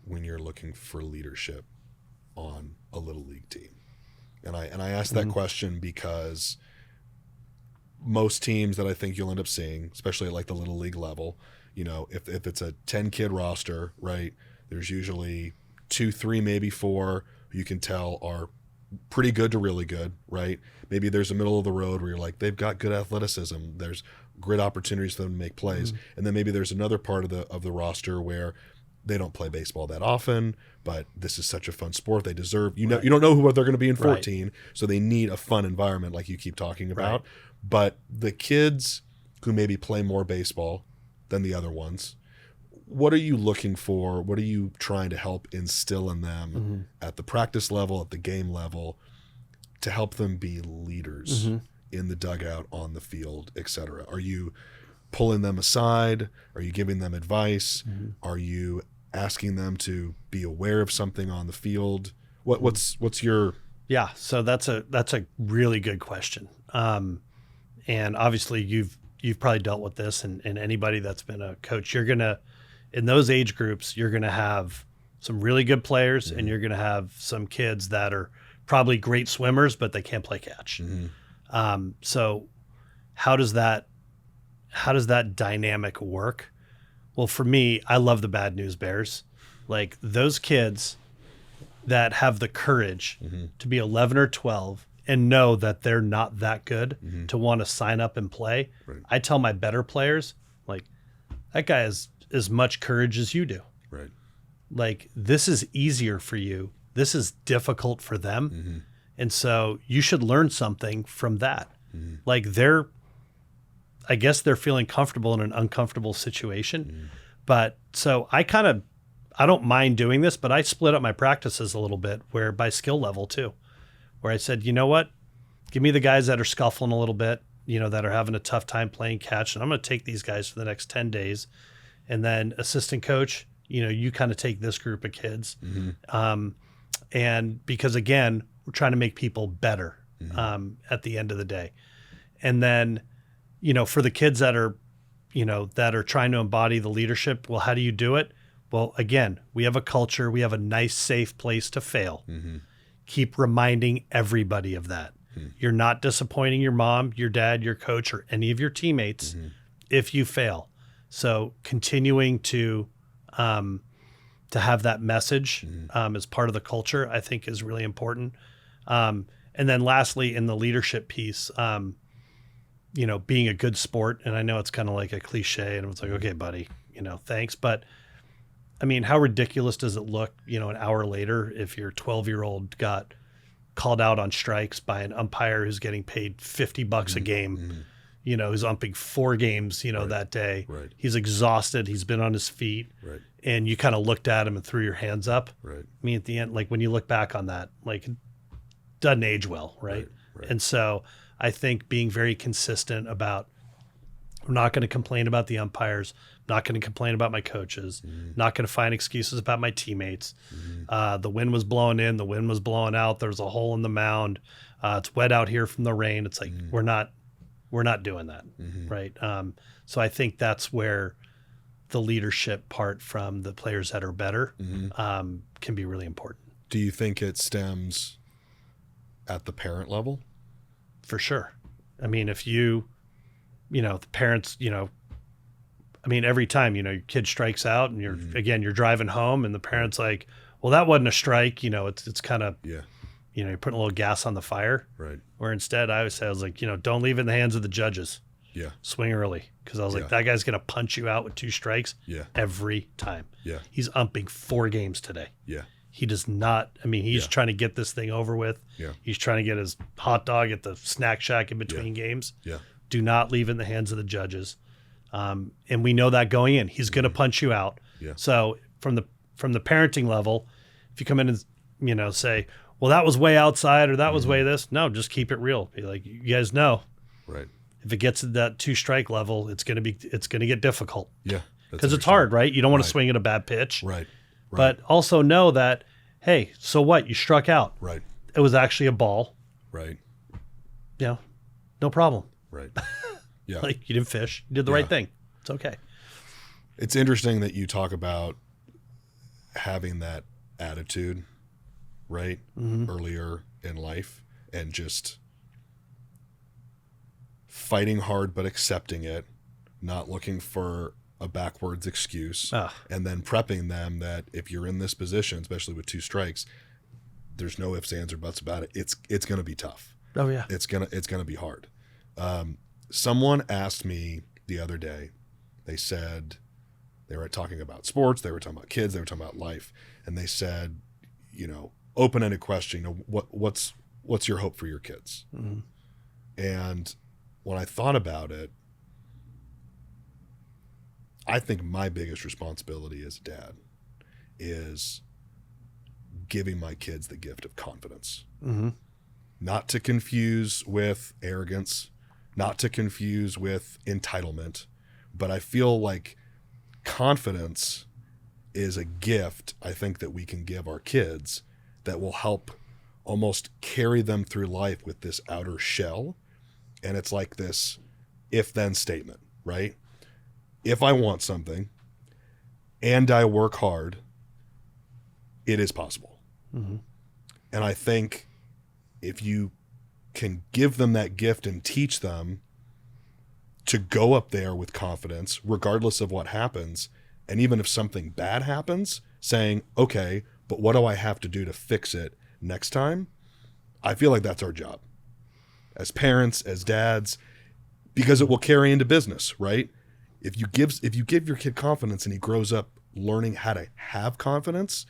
Speaker 1: when you're looking for leadership on a little league team? And I ask that question because most teams that I think you'll end up seeing, especially at like the little league level, if it's a 10-kid roster, right, there's usually 2, 3, maybe 4 who you can tell are pretty good to really good, right? Maybe there's a middle of the road where you're like, they've got good athleticism. There's great opportunities for them to make plays. And then maybe there's another part of the roster where they don't play baseball that often, but this is such a fun sport. They deserve, you don't know who they're going to be in 14. So they need a fun environment like you keep talking about. But the kids who maybe play more baseball than the other ones, what are you looking for? What are you trying to help instill in them at the practice level, at the game level, to help them be leaders in the dugout, on the field, etc.? Are you pulling them aside? Are you giving them advice? Are you asking them to be aware of something on the field? What's your...
Speaker 2: Yeah, so that's a really good question. And obviously you've probably dealt with this, and anybody that's been a coach, in those age groups, you're going to have some really good players and you're going to have some kids that are probably great swimmers, but they can't play catch. So how does that dynamic work? Well, for me, I love the bad news bears. Like those kids that have the courage to be 11 or 12 and know that they're not that good to want to sign up and play. Right. I tell my better players, like, that guy has as much courage as you do.
Speaker 1: Right.
Speaker 2: Like, this is easier for you. This is difficult for them. And so you should learn something from that. Like I guess they're feeling comfortable in an uncomfortable situation. But so I don't mind doing this, but I split up my practices a little bit where by skill level too, where I said, you know what, give me the guys that are scuffling a little bit, that are having a tough time playing catch. And I'm going to take these guys for the next 10 days. And then assistant coach, you kind of take this group of kids. And because again, we're trying to make people better at the end of the day. And then, for the kids that are trying to embody the leadership, well, how do you do it? Well, again, we have a culture, we have a nice, safe place to fail. Keep reminding everybody of that. You're not disappointing your mom, your dad, your coach, or any of your teammates if you fail. So continuing to have that message as part of the culture, I think is really important. And And then lastly, in the leadership piece, being a good sport. And I know it's kind of like a cliche and it's like, okay, buddy, thanks. But I mean, how ridiculous does it look, an hour later, if your 12-year-old got called out on strikes by an umpire who's getting paid $50 a game, who's umping 4 games, that day.
Speaker 1: Right.
Speaker 2: He's exhausted. He's been on his feet.
Speaker 1: Right.
Speaker 2: And you kind of looked at him and threw your hands up.
Speaker 1: Right.
Speaker 2: I mean, at the end, like when you look back on that, like it doesn't age well. Right. And so I think being very consistent about, I'm not going to complain about the umpires, not going to complain about my coaches, not going to find excuses about my teammates. The wind was blowing in, the wind was blowing out. There's a hole in the mound. It's wet out here from the rain. It's like, we're not doing that. Right. So I think that's where the leadership part from the players that are better can be really important.
Speaker 1: Do you think it stems at the parent level?
Speaker 2: For sure. I mean, if the parents, every time, your kid strikes out and you're driving home and the parent's like, well, that wasn't a strike. It's kind of, you're putting a little gas on the fire.
Speaker 1: Right.
Speaker 2: Where instead I was like, don't leave it in the hands of the judges.
Speaker 1: Yeah.
Speaker 2: Swing early. Cause I was like, that guy's going to punch you out with 2 strikes every time.
Speaker 1: Yeah.
Speaker 2: He's umping 4 games today.
Speaker 1: Yeah.
Speaker 2: He does not, he's trying to get this thing over with.
Speaker 1: Yeah.
Speaker 2: He's trying to get his hot dog at the snack shack in between games.
Speaker 1: Yeah.
Speaker 2: Do not leave it in the hands of the judges. And we know that going in, he's going to punch you out.
Speaker 1: Yeah.
Speaker 2: So from the parenting level, if you come in and, say, well, that was way outside or that was way this, no, just keep it real. Be like, you guys know.
Speaker 1: Right.
Speaker 2: If it gets to that 2-strike level, it's going to get difficult.
Speaker 1: Yeah.
Speaker 2: Because it's hard, right? You don't want to swing at a bad pitch.
Speaker 1: Right.
Speaker 2: But also know that, hey, so what? You struck out.
Speaker 1: Right.
Speaker 2: It was actually a ball.
Speaker 1: Right.
Speaker 2: No problem.
Speaker 1: Right. Yeah.
Speaker 2: Like you didn't fish. You did the right thing. It's okay.
Speaker 1: It's interesting that you talk about having that attitude, right? Earlier in life and just fighting hard but accepting it, not looking for a backwards excuse, and then prepping them that if you're in this position, especially with 2 strikes, there's no ifs, ands, or buts about it. It's going to be tough.
Speaker 2: Oh yeah.
Speaker 1: It's gonna be hard. Someone asked me the other day, they said they were talking about sports, they were talking about kids, they were talking about life, and they said, open-ended question, what's your hope for your kids? And when I thought about it, I think my biggest responsibility as a dad is giving my kids the gift of confidence. Not to confuse with arrogance, not to confuse with entitlement, but I feel like confidence is a gift I think that we can give our kids that will help almost carry them through life with this outer shell. And it's like this if-then statement, right? If I want something and I work hard, it is possible. And I think if you can give them that gift and teach them to go up there with confidence, regardless of what happens, and even if something bad happens, saying, okay, but what do I have to do to fix it next time? I feel like that's our job as parents, as dads, because it will carry into business, right? If you give your kid confidence and he grows up learning how to have confidence,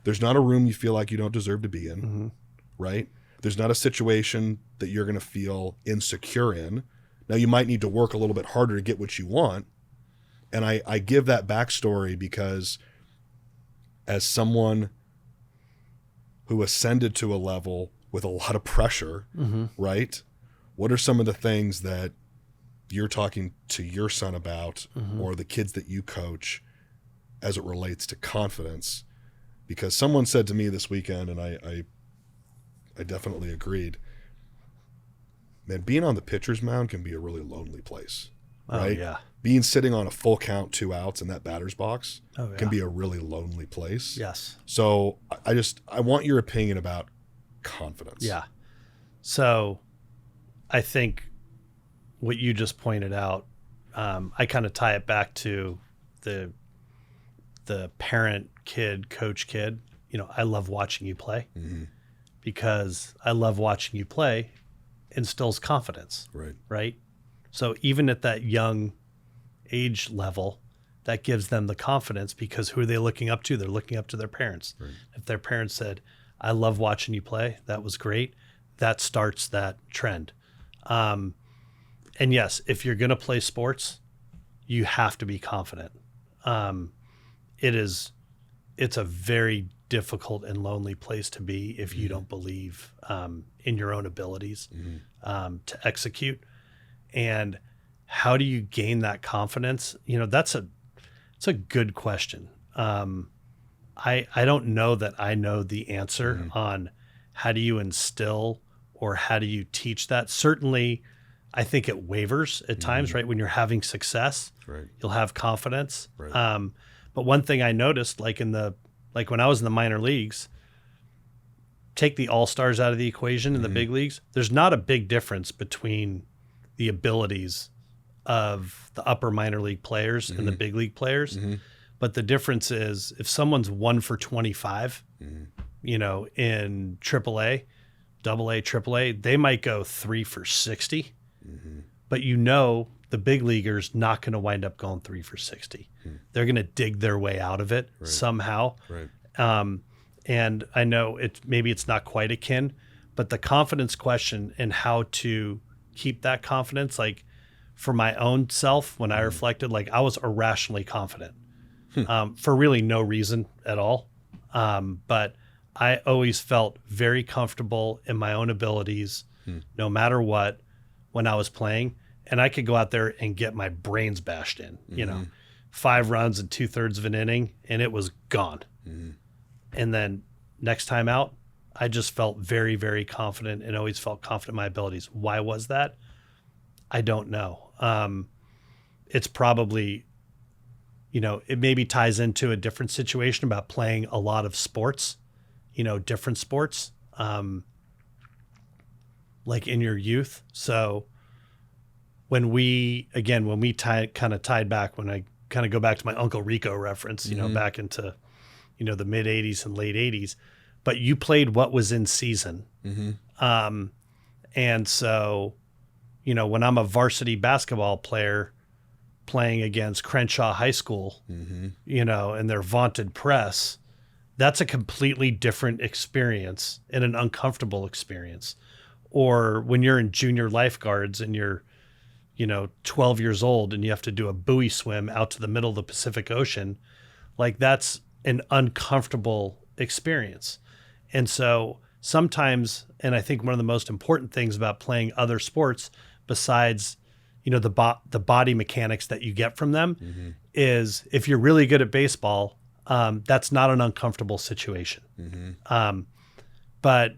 Speaker 1: there's not a room you feel like you don't deserve to be in, right? There's not a situation that you're going to feel insecure in. Now, you might need to work a little bit harder to get what you want. And I give that backstory because as someone who ascended to a level with a lot of pressure, right? What are some of the things that you're talking to your son about or the kids that you coach as it relates to confidence? Because someone said to me this weekend, and I definitely agreed, man, being on the pitcher's mound can be a really lonely place, right?
Speaker 2: Oh, yeah.
Speaker 1: Being sitting on a full count, 2 outs in that batter's box can be a really lonely place.
Speaker 2: Yes.
Speaker 1: So I want your opinion about confidence.
Speaker 2: Yeah. So I think what you just pointed out, I kind of tie it back to the parent kid, coach kid. I love watching you play. because I love watching you play instills confidence.
Speaker 1: Right.
Speaker 2: Right. So even at that young age level, that gives them the confidence, because who are they looking up to? They're looking up to their parents.
Speaker 1: Right.
Speaker 2: If their parents said, I love watching you play, that was great, that starts that trend. And yes, if you're going to play sports, you have to be confident. It's a very difficult and lonely place to be if you don't believe in your own abilities to execute. And how do you gain that confidence? It's a good question. I don't know that I know the answer on how do you instill or how do you teach that. Certainly, I think it wavers at times, right? When you're having success,
Speaker 1: Right.
Speaker 2: you'll have confidence.
Speaker 1: Right.
Speaker 2: But one thing I noticed, like when I was in the minor leagues, take the all-stars out of the equation in the big leagues, there's not a big difference between the abilities of the upper minor league players and the big league players. But the difference is if someone's 1 for 25, in AAA, AA, AAA, they might go 3 for 60. But the big leaguer's not going to wind up going 3 for 60. They're going to dig their way out of it somehow.
Speaker 1: Right.
Speaker 2: And I know maybe it's not quite akin, but the confidence question and how to keep that confidence, like for my own self, when I reflected, like I was irrationally confident for really no reason at all. But I always felt very comfortable in my own abilities, no matter what, when I was playing. And I could go out there and get my brains bashed in, 5 runs and 2/3 of an inning, and it was gone. And then next time out, I just felt very, very confident and always felt confident in my abilities. Why was that? I don't know. It's probably, it maybe ties into a different situation about playing a lot of sports, different sports, like in your youth. So when we tied back, when I kind of go back to my Uncle Rico reference, back into, the mid 80s and late 80s, but you played what was in season. And so, when I'm a varsity basketball player playing against Crenshaw High School, and their vaunted press, that's a completely different experience and an uncomfortable experience. Or when you're in junior lifeguards and you're, 12 years old and you have to do a buoy swim out to the middle of the Pacific Ocean, like that's an uncomfortable experience. And so sometimes, and I think one of the most important things about playing other sports, besides, the body mechanics that you get from them, is if you're really good at baseball, that's not an uncomfortable situation. But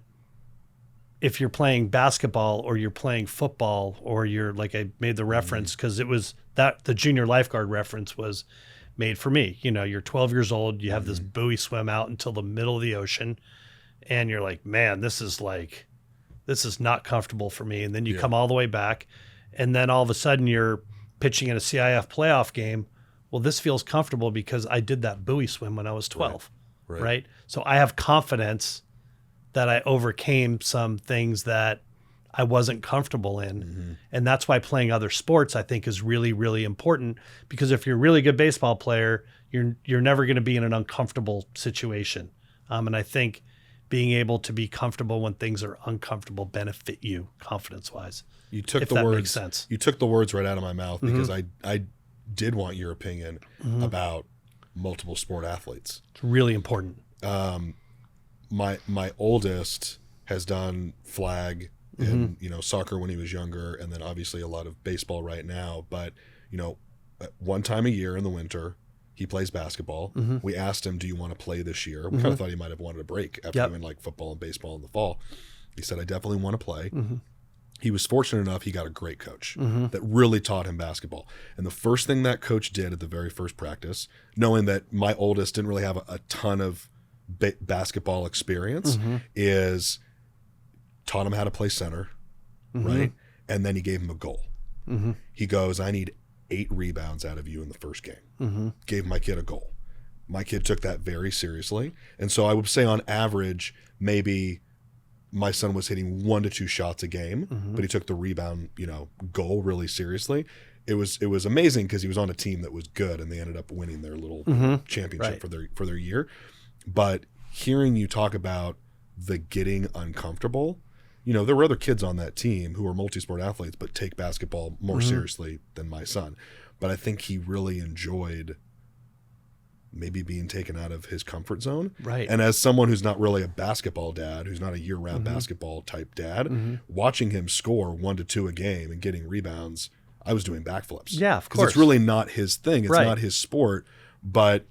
Speaker 2: if you're playing basketball or you're playing football or you're, like I made the reference because it was that the junior lifeguard reference was made for me. You're 12 years old, you have this buoy swim out until the middle of the ocean, and you're like, man, this is not comfortable for me. And then you come all the way back, and then all of a sudden you're pitching in a CIF playoff game. Well, this feels comfortable because I did that buoy swim when I was 12, right? So I have confidence that I overcame some things that I wasn't comfortable in. And that's why playing other sports, I think, is really, really important, because if you're a really good baseball player, you're never going to be in an uncomfortable situation. And I think being able to be comfortable when things are uncomfortable benefit you confidence-wise.
Speaker 1: You took the words. Makes sense. You took the words right out of my mouth, because I did want your opinion about multiple sport athletes.
Speaker 2: It's really important.
Speaker 1: My oldest has done flag and soccer when he was younger, and then obviously a lot of baseball right now. But one time a year in the winter, he plays basketball. We asked him, "Do you want to play this year?" We kind of thought he might have wanted a break after doing like football and baseball in the fall. He said, "I definitely want to play." He was fortunate enough; he got a great coach that really taught him basketball. And the first thing that coach did at the very first practice, knowing that my oldest didn't really have a ton of basketball experience, is taught him how to play center, right? And then he gave him a goal. He goes, "I need 8 rebounds out of you in the first game." Gave my kid a goal. My kid took that very seriously. And so I would say on average, maybe my son was hitting 1 to 2 shots a game, but he took the rebound, goal really seriously. It was amazing because he was on a team that was good, and they ended up winning their little championship for their year. But hearing you talk about the getting uncomfortable, there were other kids on that team who were multi-sport athletes, but take basketball more seriously than my son. But I think he really enjoyed maybe being taken out of his comfort zone.
Speaker 2: Right.
Speaker 1: And as someone who's not really a basketball dad, who's not a year-round basketball type dad, watching him score 1 to 2 a game and getting rebounds, I was doing backflips.
Speaker 2: Yeah, of course.
Speaker 1: Because it's really not his thing. It's not his sport. But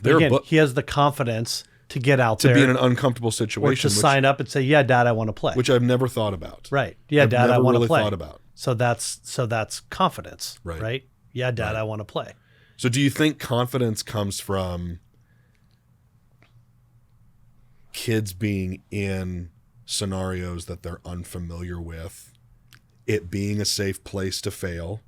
Speaker 2: he has the confidence to get out
Speaker 1: to
Speaker 2: there.
Speaker 1: be in an uncomfortable situation.
Speaker 2: Or to sign up and say, yeah, Dad, I want to play.
Speaker 1: Which I've never thought about.
Speaker 2: Right. Yeah,
Speaker 1: I've
Speaker 2: Dad, I want to play.
Speaker 1: Thought about.
Speaker 2: So that's confidence. Right. Yeah, Dad, I want to play.
Speaker 1: So do you think confidence comes from kids being in scenarios that they're unfamiliar with, it being a safe place to fail,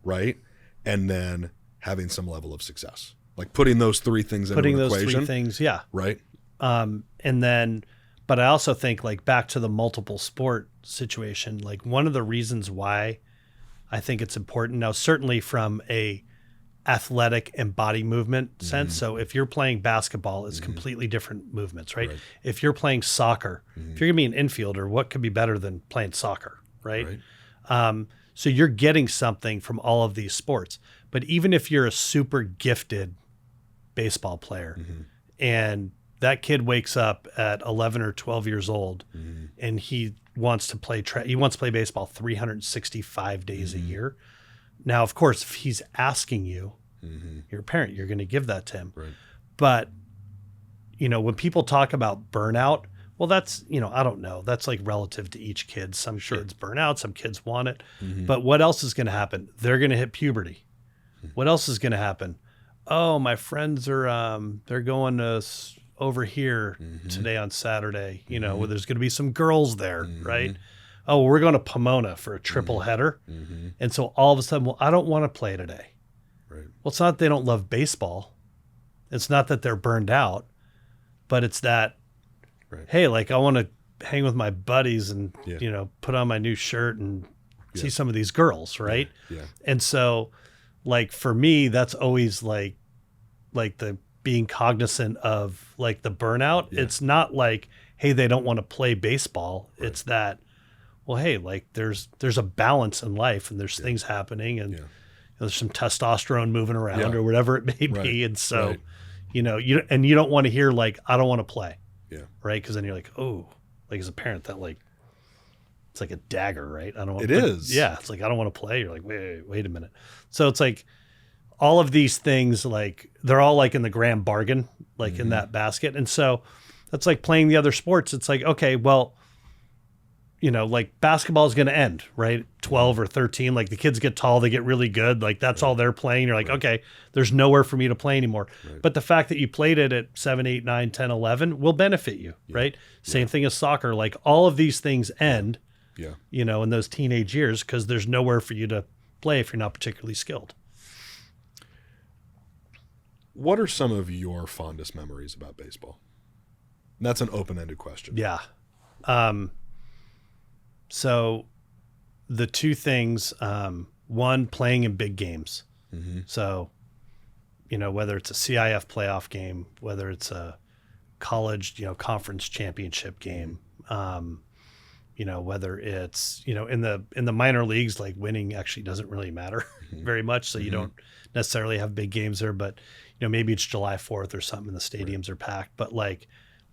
Speaker 1: right? And then having some level of success? Like putting those 3 things into an equation.
Speaker 2: 3 things, yeah.
Speaker 1: Right.
Speaker 2: And then, but I also think like back to the multiple sport situation, like one of the reasons why I think it's important now, certainly from a athletic and body movement sense. So if you're playing basketball, it's completely different movements, right? If you're playing soccer, if you're gonna be an infielder, what could be better than playing soccer, right? So you're getting something from all of these sports. But even if you're a super gifted baseball player and that kid wakes up at 11 or 12 years old and he wants to play baseball 365 days a year. Now, of course, if he's asking you, you're a parent, you're going to give that to him. Right. But, when people talk about burnout, well, that's, I don't know. That's like relative to each kid. Some kids burn out, some kids want it. But what else is going to happen? They're going to hit puberty. What else is going to happen? Oh, my friends are, they're going to over here today on Saturday, where there's going to be some girls there, right? Oh, we're going to Pomona for a triple header. And so all of a sudden, well, I don't want to play today. Right. Well, it's not that they don't love baseball. It's not that they're burned out, but it's that, hey, like I want to hang with my buddies and, put on my new shirt and see some of these girls, right? Yeah. And so like for me, that's always like the being cognizant of like the burnout. Yeah. It's not like, hey, they don't want to play baseball. Right. It's that, well, hey, like there's a balance in life and there's things happening and there's some testosterone moving around or whatever it may be. And so, you don't want to hear like, I don't want to play. Yeah. Right. Cause then you're like, oh, like as a parent that like, it's like a dagger, right? I don't want
Speaker 1: it is.
Speaker 2: Yeah. It's like, I don't want to play. You're like, wait a minute. So it's like all of these things, like they're all like in the grand bargain, like in that basket. And so that's like playing the other sports. It's like, okay, well, like basketball is going to end, right? 12 or 13, like the kids get tall, they get really good. Like that's all they're playing. You're like, okay, there's nowhere for me to play anymore. Right. But the fact that you played it at 7, 8, 9, 10, 11 will benefit you, right? Same thing as soccer. Like all of these things end, in those teenage years, because there's nowhere for you to play if you're not particularly skilled.
Speaker 1: What are some of your fondest memories about baseball? And that's an open-ended question.
Speaker 2: Yeah. So the 2 things, one, playing in big games. So, whether it's a CIF playoff game, whether it's a college, conference championship game, whether it's, in the minor leagues, like winning actually doesn't really matter very much. So you don't necessarily have big games there, but, maybe it's July 4th or something and the stadiums are packed, but like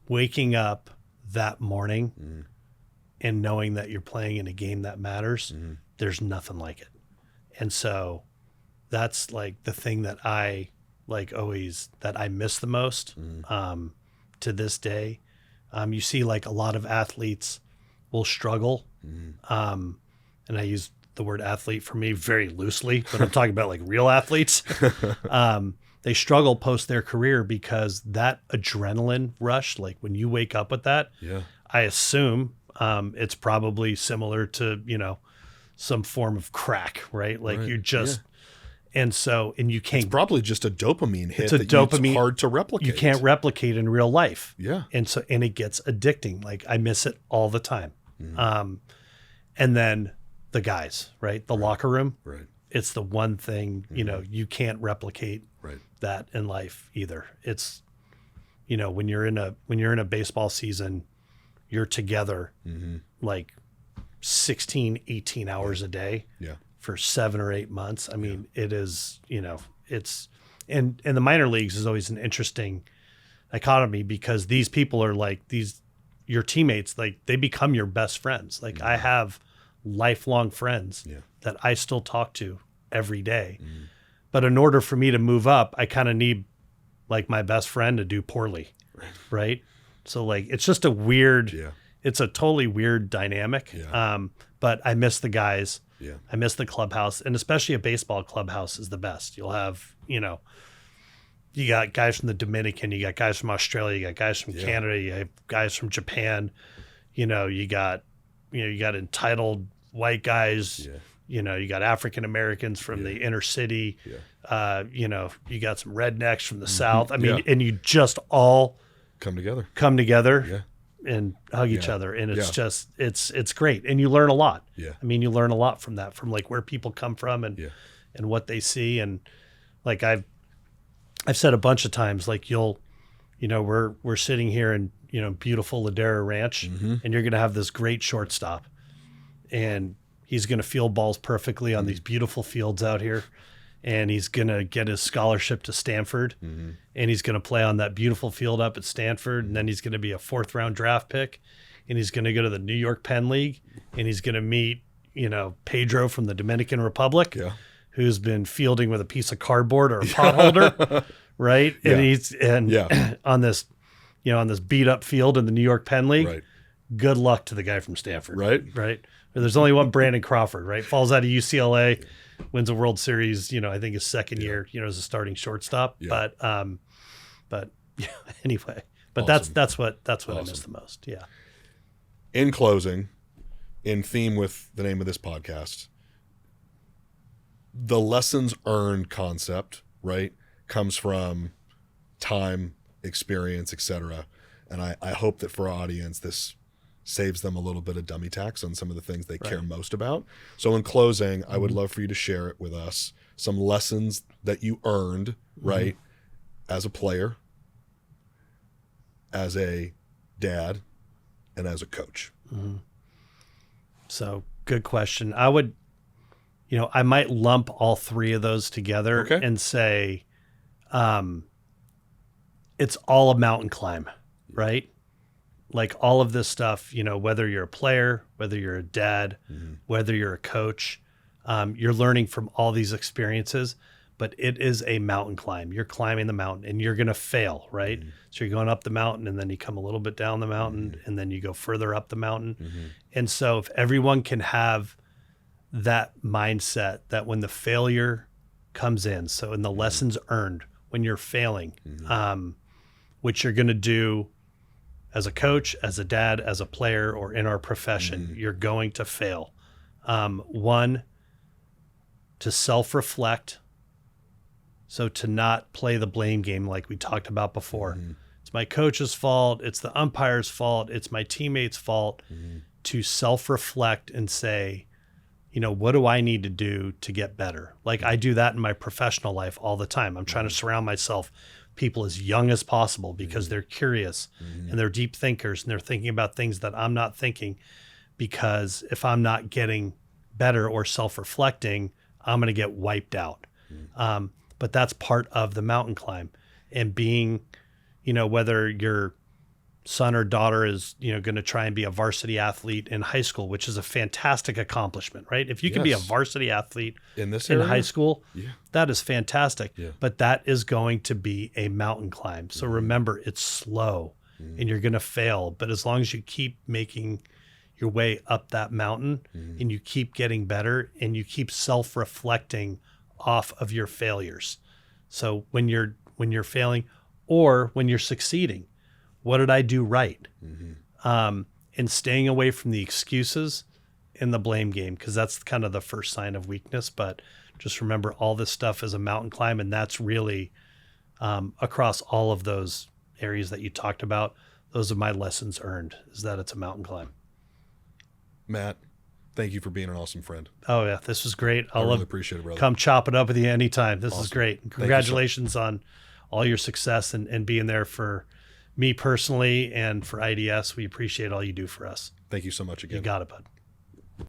Speaker 2: waking up that morning and knowing that you're playing in a game that matters, there's nothing like it. And so that's like the thing that I like always, that I miss the most to this day. You see like a lot of athletes will struggle. And I use the word athlete for me very loosely, but I'm talking about like real athletes. They struggle post their career because that adrenaline rush, like when you wake up with that, I assume it's probably similar to, some form of crack, right? Like you just, And so, and you can't,
Speaker 1: It's probably just a dopamine hit.
Speaker 2: it's a dopamine,
Speaker 1: it's hard to replicate.
Speaker 2: you can't replicate in real life.
Speaker 1: Yeah.
Speaker 2: And so, and it gets addicting. Like I miss it all the time.
Speaker 1: Mm-hmm.
Speaker 2: And then the guys, right? The locker room.
Speaker 1: Right.
Speaker 2: It's the one thing, you know,
Speaker 1: Mm-hmm.
Speaker 2: you can't replicate that in life either. It's, you know, when you're in a baseball season, you're together
Speaker 1: Mm-hmm.
Speaker 2: like 16, 18 hours a day
Speaker 1: Yeah.
Speaker 2: for 7 or 8 months. I mean, it is, you know, it's, and the minor leagues is always an interesting dichotomy because these people are like your teammates, like they become your best friends. Like I have lifelong friends that I still talk to every day. Mm-hmm. But in order for me to move up, I kind of need like my best friend to do poorly. Right. So like, it's just a weird, it's a totally weird dynamic.
Speaker 1: Yeah.
Speaker 2: But I miss the guys.
Speaker 1: Yeah.
Speaker 2: I miss the clubhouse, and especially a baseball clubhouse is the best. You'll have, you know, you got guys from the Dominican, you got guys from Australia, you got guys from Canada, you have guys from Japan, you know, you got entitled white guys, you know, you got African Americans from the inner city, you know, you got some rednecks from the South. I mean, and you just all
Speaker 1: come together
Speaker 2: and hug each other. And it's just, it's great. And you learn a lot.
Speaker 1: Yeah.
Speaker 2: I mean, you learn a lot from that, from like where people come from and what they see. And like, I've said a bunch of times, like you know, we're sitting here in, you know, beautiful Ladera Ranch, and you're going to have this great shortstop, and he's going to field balls perfectly on these beautiful fields out here. And he's going to get his scholarship to Stanford, and he's going to play on that beautiful field up at Stanford. And then he's going to be a 4th round draft pick, and he's going to go to the New York Penn League, and he's going to meet, you know, Pedro from the Dominican Republic, who's been fielding with a piece of cardboard or a pot holder. Right. And he's, on this, you know, on this beat up field in the New York Penn League, good luck to the guy from Stanford. Right. There's only one Brandon Crawford, right? Falls out of UCLA, wins a World Series, you know, I think his second year, you know, as a starting shortstop. But anyway, but
Speaker 1: awesome.
Speaker 2: that's what
Speaker 1: awesome.
Speaker 2: I miss the most. Yeah.
Speaker 1: In closing, in theme with the name of this podcast, the lessons earned concept, right, comes from time, experience, etc. And I hope that for our audience, this saves them a little bit of dummy tax on some of the things they care most about. So in closing, I would love for you to share it with us, some lessons that you earned, right, as a player, as a dad, and as a coach.
Speaker 2: So good question. I would, you know, I might lump all three of those together and say, it's all a mountain climb, right? Like all of this stuff, you know, whether you're a player, whether you're a dad, whether you're a coach, you're learning from all these experiences, but it is a mountain climb. You're climbing the mountain and you're going to fail, right? So you're going up the mountain and then you come a little bit down the mountain and then you go further up the mountain. And so if everyone can have that mindset that when the failure comes in, so in the lessons earned when you're failing, which you're going to do as a coach, as a dad, as a player, or in our profession, you're going to fail. One, to self-reflect. So to not play the blame game like we talked about before. It's my coach's fault. It's the umpire's fault. It's my teammate's fault. To self-reflect and say, you know, what do I need to do to get better? Like I do that in my professional life all the time. I'm trying to surround myself people as young as possible because they're curious and they're deep thinkers and they're thinking about things that I'm not thinking, because if I'm not getting better or self-reflecting, I'm going to get wiped out. But that's part of the mountain climb, and being, you know, whether your son or daughter is, you know, going to try and be a varsity athlete in high school, which is a fantastic accomplishment, right? If you can be a varsity athlete
Speaker 1: in this
Speaker 2: in
Speaker 1: area?
Speaker 2: high school, that is fantastic. But that is going to be a mountain climb. So remember, it's slow and you're going to fail. But as long as you keep making your way up that mountain and you keep getting better and you keep self-reflecting off of your failures. So when you're failing or when you're succeeding, what did I do right? And staying away from the excuses in the blame game, because that's kind of the first sign of weakness. But just remember, all this stuff is a mountain climb, and that's really across all of those areas that you talked about. Those are my lessons earned, is that it's a mountain climb.
Speaker 1: Matt, thank you for being an awesome friend.
Speaker 2: Oh yeah, this was great.
Speaker 1: I really appreciate it, brother.
Speaker 2: Come chop it up with you anytime. This
Speaker 1: Awesome.
Speaker 2: is great. Congratulations on all your success and being there for me personally and for IDS. We appreciate all you do for us.
Speaker 1: Thank you so much again.
Speaker 2: You got it, bud.